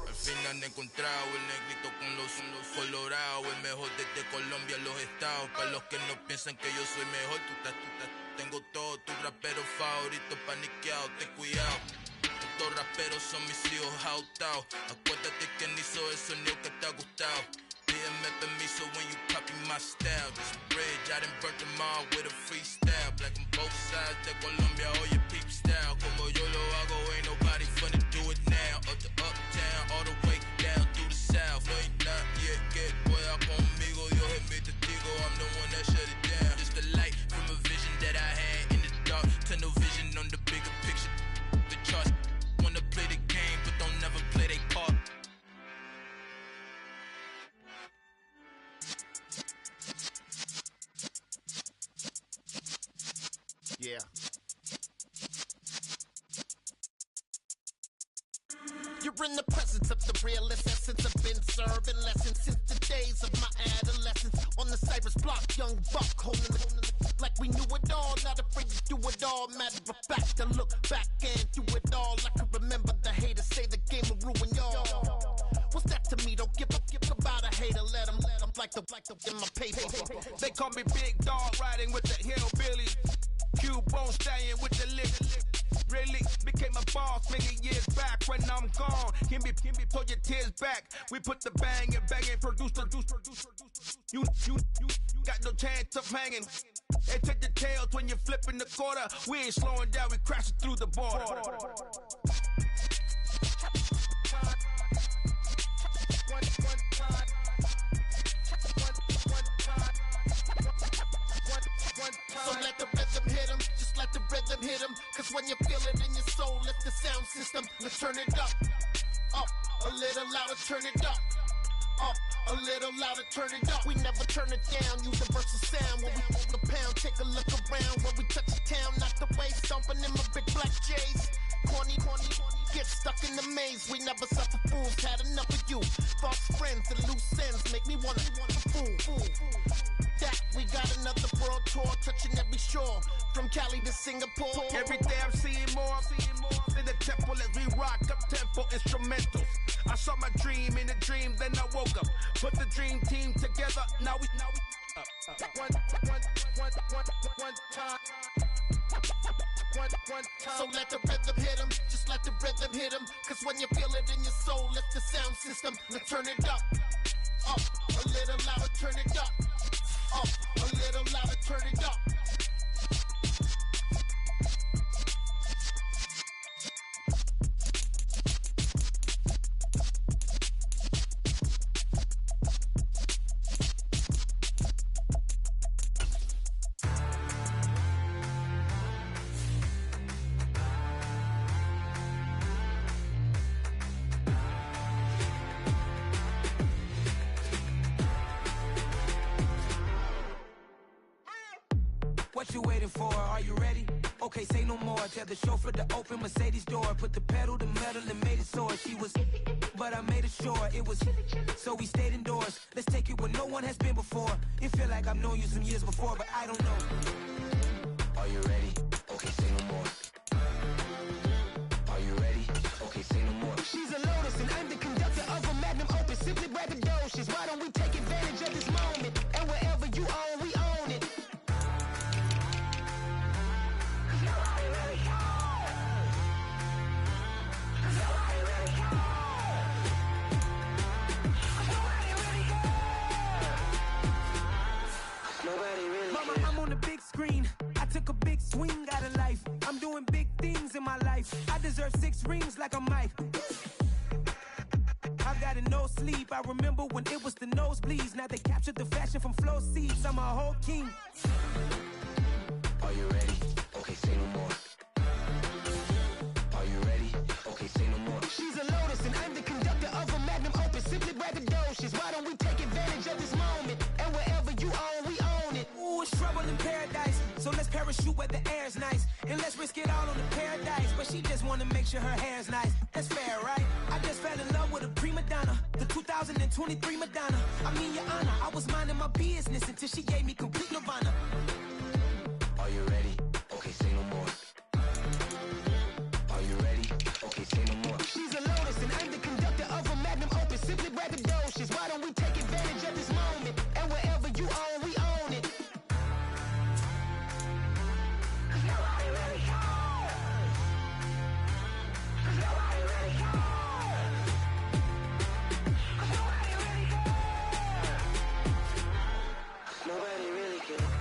[SPEAKER 6] Al fin han encontrado el negrito con los colorados, el mejor desde Colombia, los estados. Para los que no piensan que yo soy mejor, tengo todo, tus raperos favoritos paniqueados, ten cuidado. Estos raperos son mis hijos jautados. Acuérdate que ni hizo el sonido que te ha gustado. Pídeme permiso when you copy my style. This bridge, I done burnt them all with a freestyle. Black on both sides de Colombia, oye peep style. Como yo lo hago, ain't nobody finna do it now. Up to uptown, all the way down through the south. No hay nadie que pueda conmigo, Dios es mi testigo. I'm the one that shut it down. Just the light from a vision that I had in the dark. Tunnel vision on the bigger picture. The charts wanna play the game, but don't never play their part.
[SPEAKER 7] Yeah. You're in the presence of the realest essence. I've been serving lessons since the days of my adolescence. On the Cypress block, young buck holding it like we knew it all. Not afraid to do it all. Matter of fact, to look back and do it all. I can remember the haters say the game will ruin y'all. What's that to me? Don't give about a hater. Let them like the in my paper.
[SPEAKER 6] They call me Big Dog, riding with the hillbillies. Q-Bone stallion with the lip. Really became a boss many years back. When I'm gone, can be pull your tears back. We put the bang and produce. You got no chance of hanging. They take the tails when you're flipping the quarter. We ain't slowing down, we crashing through the border.
[SPEAKER 7] So let the rhythm hit him, just let the rhythm hit him. Cause when you feel it in your soul, lift the sound system. Let's turn it up, a little louder, turn it up, a little louder, turn it up. We never turn it down, universal sound. When we hold the pound, take a look around. When we touch the town, knock the way, stomping in my big black J's. Corny, get stuck in the maze. We never suffer fools, had enough of you. False friends and loose ends make me wanna fool. That
[SPEAKER 8] We got another world tour touching every shore, from Cali to Singapore.
[SPEAKER 6] Every day I'm seeing more in the temple as we rock up tempo instrumentals. I saw my dream in a dream, then I woke up. Put the dream team together. Now we one time.
[SPEAKER 8] So let the rhythm hit 'em, just let the rhythm hit 'em. Cause when you feel it in your soul, lift the sound system. Now turn it up, a little louder, turn it up, a little louder, turn it up.
[SPEAKER 7] What you waiting for? Are you ready? Okay, say no more. Tell the chauffeur to open Mercedes door. Put the pedal to metal and made it soar. She was, but I made it sure it was. So we stayed indoors. Let's take it where no one has been before. It feel like I've known you some years before, but I don't know. Are you ready? Okay, say no more. Are you ready? Okay, say no more. She's a Lotus and I'm the conductor of a magnum opus. Simply braggadocious. Why don't we take advantage of this moment? And wherever you own, we own it. Mama, I'm on the big screen. I took a big swing out of life. I'm doing big things in my life. I deserve 6 rings like I'm Mike. I've got no sleep. I remember when it was the nosebleeds. Now they captured the fashion from flow seats. I'm a whole king. Are you ready? Okay, say no more. Are you ready? Okay, say no more. She's a Lotus and I'm the conductor of a magnum opus. Simply braggadocious. Why don't we take advantage of this moment? And wherever you own, we own it. Ooh, it's trouble in paradise. So let's parachute where the air's nice. And let's risk it all on the paradise. But she just wanna make sure her hair's nice. That's fair, right? I just fell in love with a prima donna. The 2023 Madonna. I mean, your honor, I was minding my business until she gave me complete nirvana. Are you ready? Okay, say no more. Are you ready? Okay, say no more. She's a Lotus and I'm the conductor of a magnum opus. Simply braggadocious. Why don't we take advantage of this moment? And wherever you own, we own it. Nobody really cares. Nobody really cares. Nobody really cares. Nobody really cares.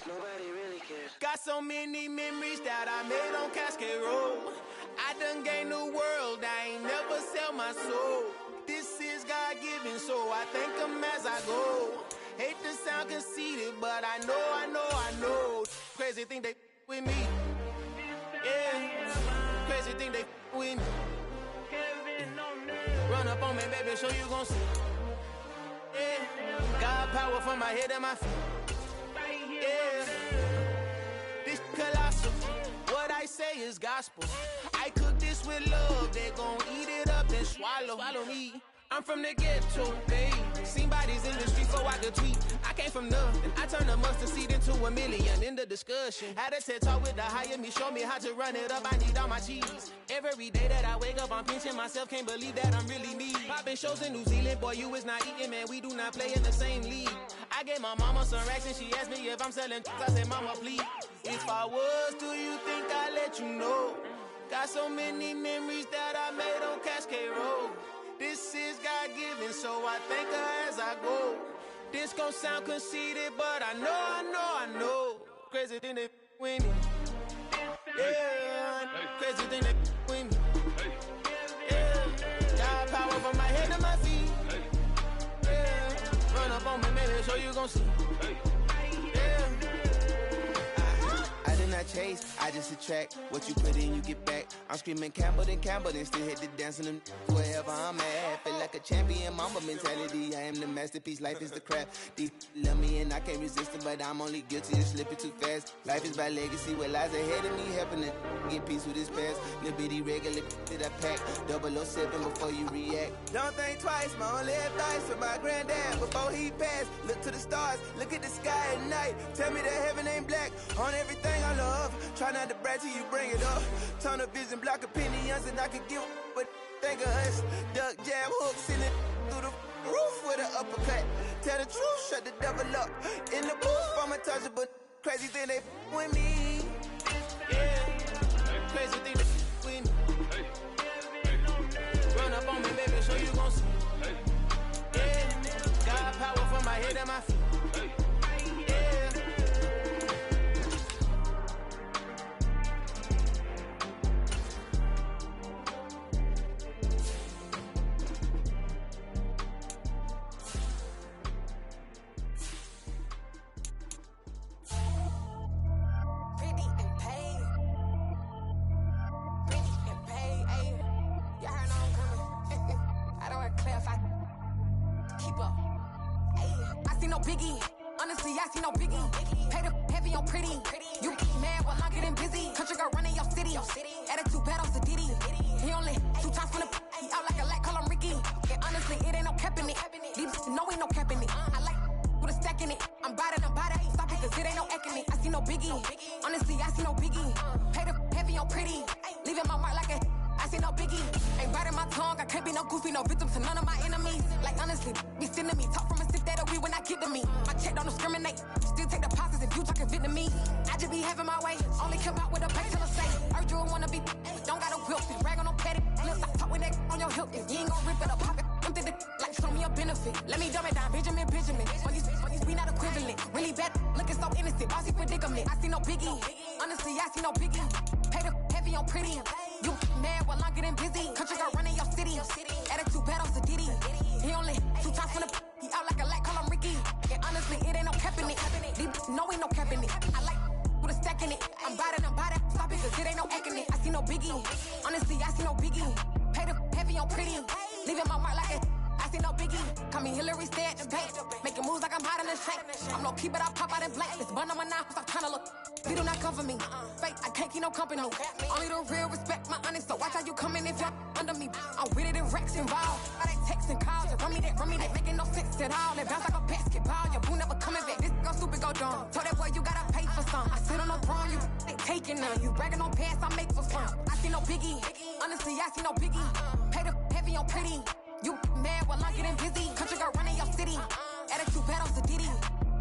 [SPEAKER 7] Nobody really cares. Got so many memories that I made on Cascade Road. I done gained the world, I ain't never sell my soul. This is God-given, so I thank him as I go. Hate to sound conceited, but I know. Crazy thing they with me. Yeah, crazy thing they with me. Run up on me, baby, so you gon' see. Yeah, God power from my head and my feet. Yeah, this colossal. What I say is gospel. I cook this with love. They gon' eat it up and swallow me. I'm from the ghetto, babe. Seen bodies in the street so I could tweet. I came from nothing. I turned a mustard seed into a million in the discussion. Had a TED talk with the higher me, show me how to run it up. I need all my cheese. Every day that I wake up, I'm pinching myself. Can't believe that I'm really me. Popping shows in New Zealand, boy, you is not eating, man. We do not play in the same league. I gave my mama some racks and she asked me if I'm selling. I said, mama, please. If I was, do you think I'd let you know? Got so many memories that I made on Cascade Road. This is God-given, so I thank her as I go. This gon' sound conceited, but I know. Crazy thing they with me. Yeah, crazy thing they with me. Yeah, got power from my head to my feet. Yeah, run up on me, maybe, so you gon' see. Yeah. I did not chase, I just attract. What you put in, you get back. I'm screaming Campbell, then still hit the dancing them wherever I'm at. Feel like a
[SPEAKER 9] champion mamba mentality. I am the masterpiece, life is the craft. These love me and I can't resist it, but I'm only guilty of slipping too fast. Life is by legacy, what lies ahead of me, helping to get peace with this past. Little bitty regular that I pack, 007 before you react. Don't think twice, my only advice for my granddad before he passed. Look to the stars, look at the sky at night. Tell me that heaven ain't black on everything I love. Try not to brag till you bring it up. Tunnel vision, block opinions, and I could give but think of us. Duck, jab, hooks in it through the roof with an uppercut. Tell the truth, shut the devil up. In the booth, I'm untouchable. Crazy thing they with me. Yeah, crazy thing they with me. Run up on me, baby, so you gon' see. Yeah, got power from my head and my feet. Yeah.
[SPEAKER 10] Biggie, honestly, I see no biggie. Pay the heavy on pretty. You mad while I'm getting busy. Country girl running your city. Attitude bad on Sadiddy. He only 2 times from the he out like a lack, call him Ricky. And honestly, it ain't no cap in it. These no ain't no cap in it. I like with a stack in it. I'm bad. Stop it, cause it ain't no acting it. I see no biggie. Honestly, I see no biggie. Pay the heavy on pretty. Leaving my mark like a I see no biggie. Ain't biting my tongue. I can't be no goofy, no victim to none of my enemies. Like honestly, be sending me talk from a sip that we when I get to me. My check don't discriminate. Still take deposits if you talking Vietnamese. I just be having my way. Only come out with a bank till I say. Heard you wanna be. Don't got no whips. Rag on no petty. Lips. I talk with that on your hip. You ain't gon' rip it up. Pop it. Empty the like show me a benefit. Let me dumb it down. Benjamin. On these we not equivalent. Really bad. Looking so innocent. Bossy predicament. I see no biggie. Honestly, I see no biggie. Pay the heavy on pretty. You mad while I'm getting busy. Country girl running your city. Attitude bad on Sadiddy. He only 2 times from the he out like a lack, call him Ricky. And honestly, it ain't no cap in it. These no ain't no cap in it. I like with a stack in it. I'm bad. Stop it, cause it ain't no acting it. I see no biggie. Honestly, I see no biggie. Pay the heavy on pretty. Leaving my mark like a I see no biggie. Call me Hillary, stay at the bank. Making moves like I'm hot in the shank. I'm no keep it, I pop out in blank. This bun on my knife, stop trying to look. They do not come for me. Fake, I can't keep no company. Only the real respect my honest. So watch how you coming if you're under me. I'm with it and Rex involved. I they text and calls. You run me that. Making no sense at all. They bounce like a basketball. Your boo never coming back. This go stupid, go dumb. Told that boy you gotta pay for some. I sit on the throne, you they taking none. You bragging on pants, I make for fun. I see no biggie. Honestly, I see no biggie. Pay the heavy on pretty. You mad while I'm getting busy. Country girl running your city. Attitude bad on Sadiddy.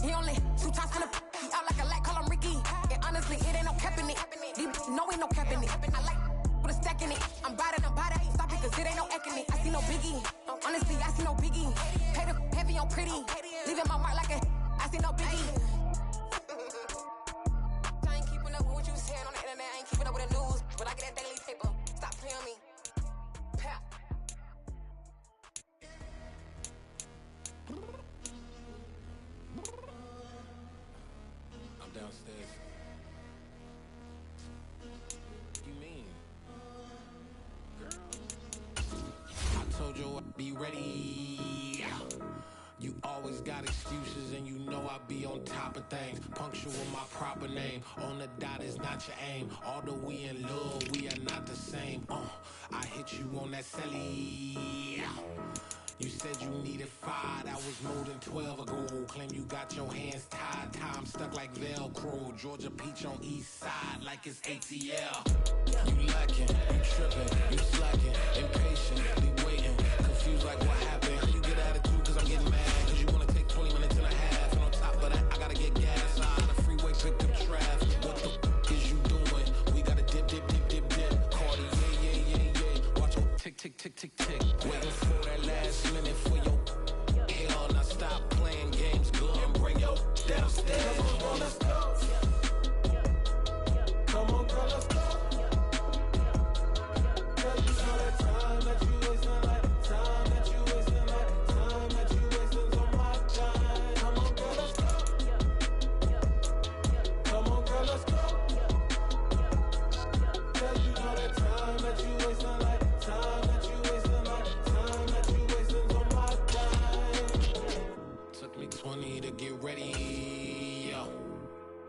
[SPEAKER 10] He only 2 times from the he out like a lack, call him Ricky. And honestly, it ain't no cap in it. These no ain't no cap in it. I like with a stack in it. I'm bad. Stop it, cause it ain't no acting it. I see no biggie. Honestly, I see no biggie. Pay the heavy on pretty. Leaving my mark like a I see no biggie. I ain't keeping up with what you saying on the internet. I ain't keeping up with the news. But I get that daily paper. Stop playing me. Pap.
[SPEAKER 11] I'm downstairs. You mean? Girl. I told you I'd be ready. You always got excuses and you know I be on top of things. Punctual my proper name. On the dot is not your aim. Although we in love, we are not the same. I hit you on that celly. You said you needed 5, that was more than 12 ago. Claim you got your hands tied, time stuck like Velcro. Georgia peach on east side like it's ATL. You lacking, you tripping, you slacking, impatient, be waiting, confused like what happened. How you get attitude cause I'm getting mad, cause you wanna take 20 minutes and a half. And on top of that, I gotta get gas out of the freeway, pick up traffic. What the f is you doing? We gotta dip. Cardi, yeah. Watch your tick. Waiting for that last minute for your hell. Now stop playing games, go and bring your downstairs. Come on, let's go. Come on, girl, let's go. Girl, you know that time that you wasting, like time that you wasting.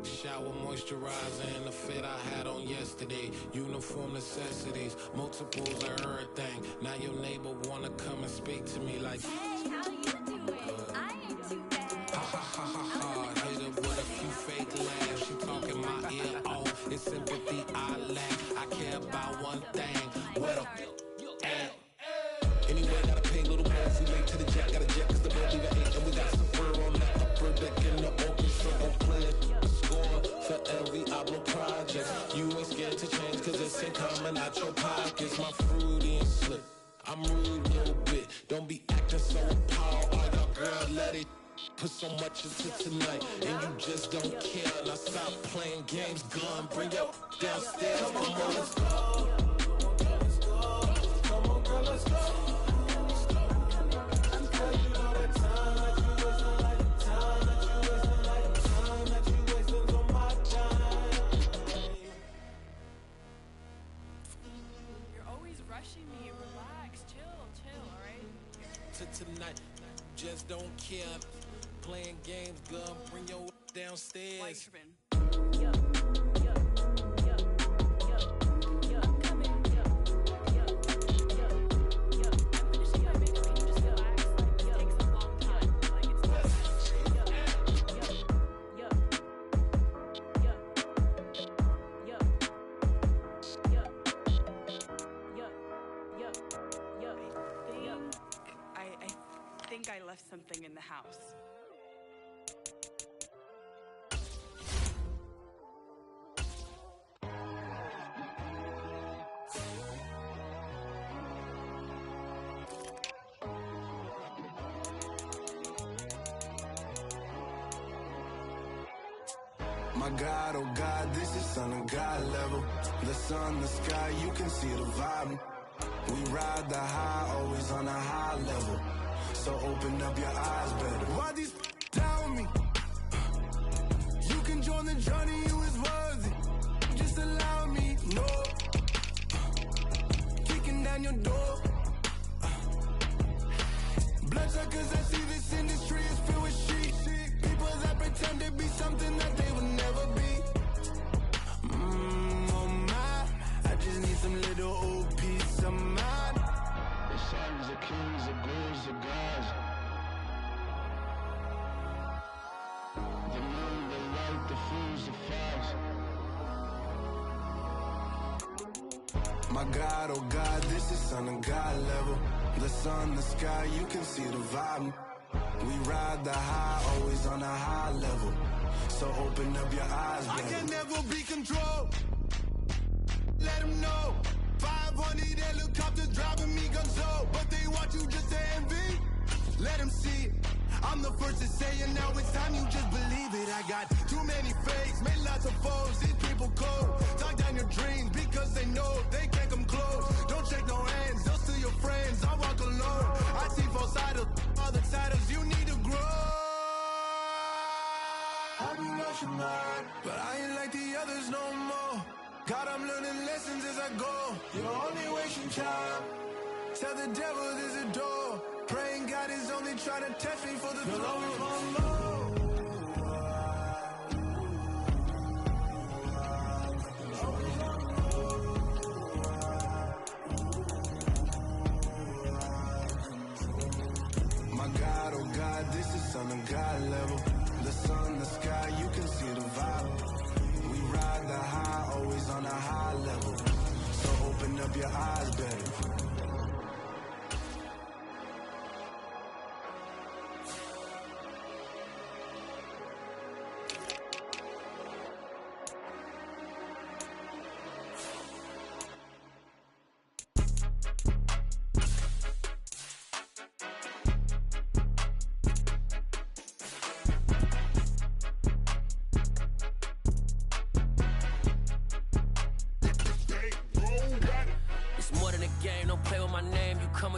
[SPEAKER 11] Shower moisturizer and the fit I had on yesterday. Uniform necessities, multiples of everything. Now your neighbor wanna come and speak to me like,
[SPEAKER 12] hey, how you doing? I ain't too bad.
[SPEAKER 11] Ha ha ha ha ha. Hit her with a few fake laughs. She talking my ear off. It's sympathy I lack. I care about one thing. Where the at? Anyway, gotta pay a little more if we late to the jet. Got a jet cause the boat leave at 8 and we got some fur on the upper deck in the open. So go play it. Score for every album project. You ain't scared to change cause it's ain't coming out your pockets. My fruity and slip. I'm rude a little bit. Don't be acting so appalled. Oh, your girl, let it put so much into tonight. And you just don't care. Now stop playing games, gun. Bring your downstairs. Come on, girl, let's go. Come on, girl, let's go. Tonight, just don't care. Playing games, gun, bring your downstairs.
[SPEAKER 13] I left something in the house.
[SPEAKER 14] My God, oh God, this is son of God level. The sun, the sky, you can see the vibe. We ride the high, always on a high level. So open up your eyes better. Why these down me? You can join the journey, you is worthy. Just allow me, no. Kicking down your door. Bloodsuckers, I see this industry is filled with shit. People that pretend to be something that they would never be. Oh my, I just need some little old peace of mind. The sons of kings, the ghouls, the gods. The moon, the light, the fools, the fires. My God, oh God, this is son of God level. The sun, the sky, you can see the vibe. We ride the high, always on a high level. So open up your eyes, baby. I can never be controlled. Let them know. 500 helicopters driving me gonzo. But they want you just to envy. Let them see it. I'm the first to say it, now it's time you just believe it. I got too many fakes, made lots of foes. These people cold. Talk down your dreams because they know they can't come close. Don't shake no hands, they'll steal your friends. I walk alone. I see false idols, other titles, you need to grow. I be rushing mine, but I ain't like the others no more. God, I'm learning lessons as I go. You're only wasting time. Tell the devil there's a door. Praying God is only trying to test me for the glory. My God, oh God, this is son of God level. The sun, the sky, you can see the vibe. We ride the high, always on a high level. So open up your eyes, baby.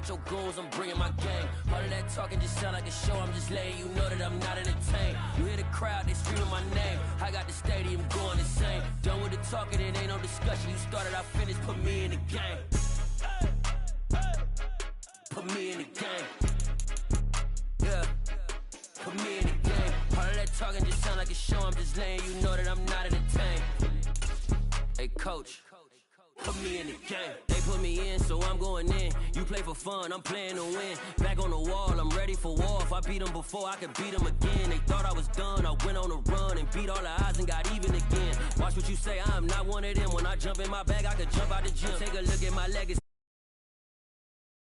[SPEAKER 15] Your goals, I'm bringing my game. All of that talking just sound like a show. I'm just letting you know that I'm not entertained. You hear the crowd, they screaming my name. I got the stadium going insane. Done with the talking, it ain't no discussion. You started, I finished, put me in the game. Put me in the game. Yeah. Put me in the game. All of that talking just sound like a show. I'm just letting you know that I'm not entertained. Hey, coach, put me in the game. They put me in, so I'm going in. You play for fun, I'm playing to win. Back on the wall, I'm ready for war. If I beat them before, I could beat them again. They thought I was done, I went on a run and beat all the odds and got even again. Watch what you say, I'm not one of them. When I jump in my bag, I could jump out the gym. Take a look at my legacy.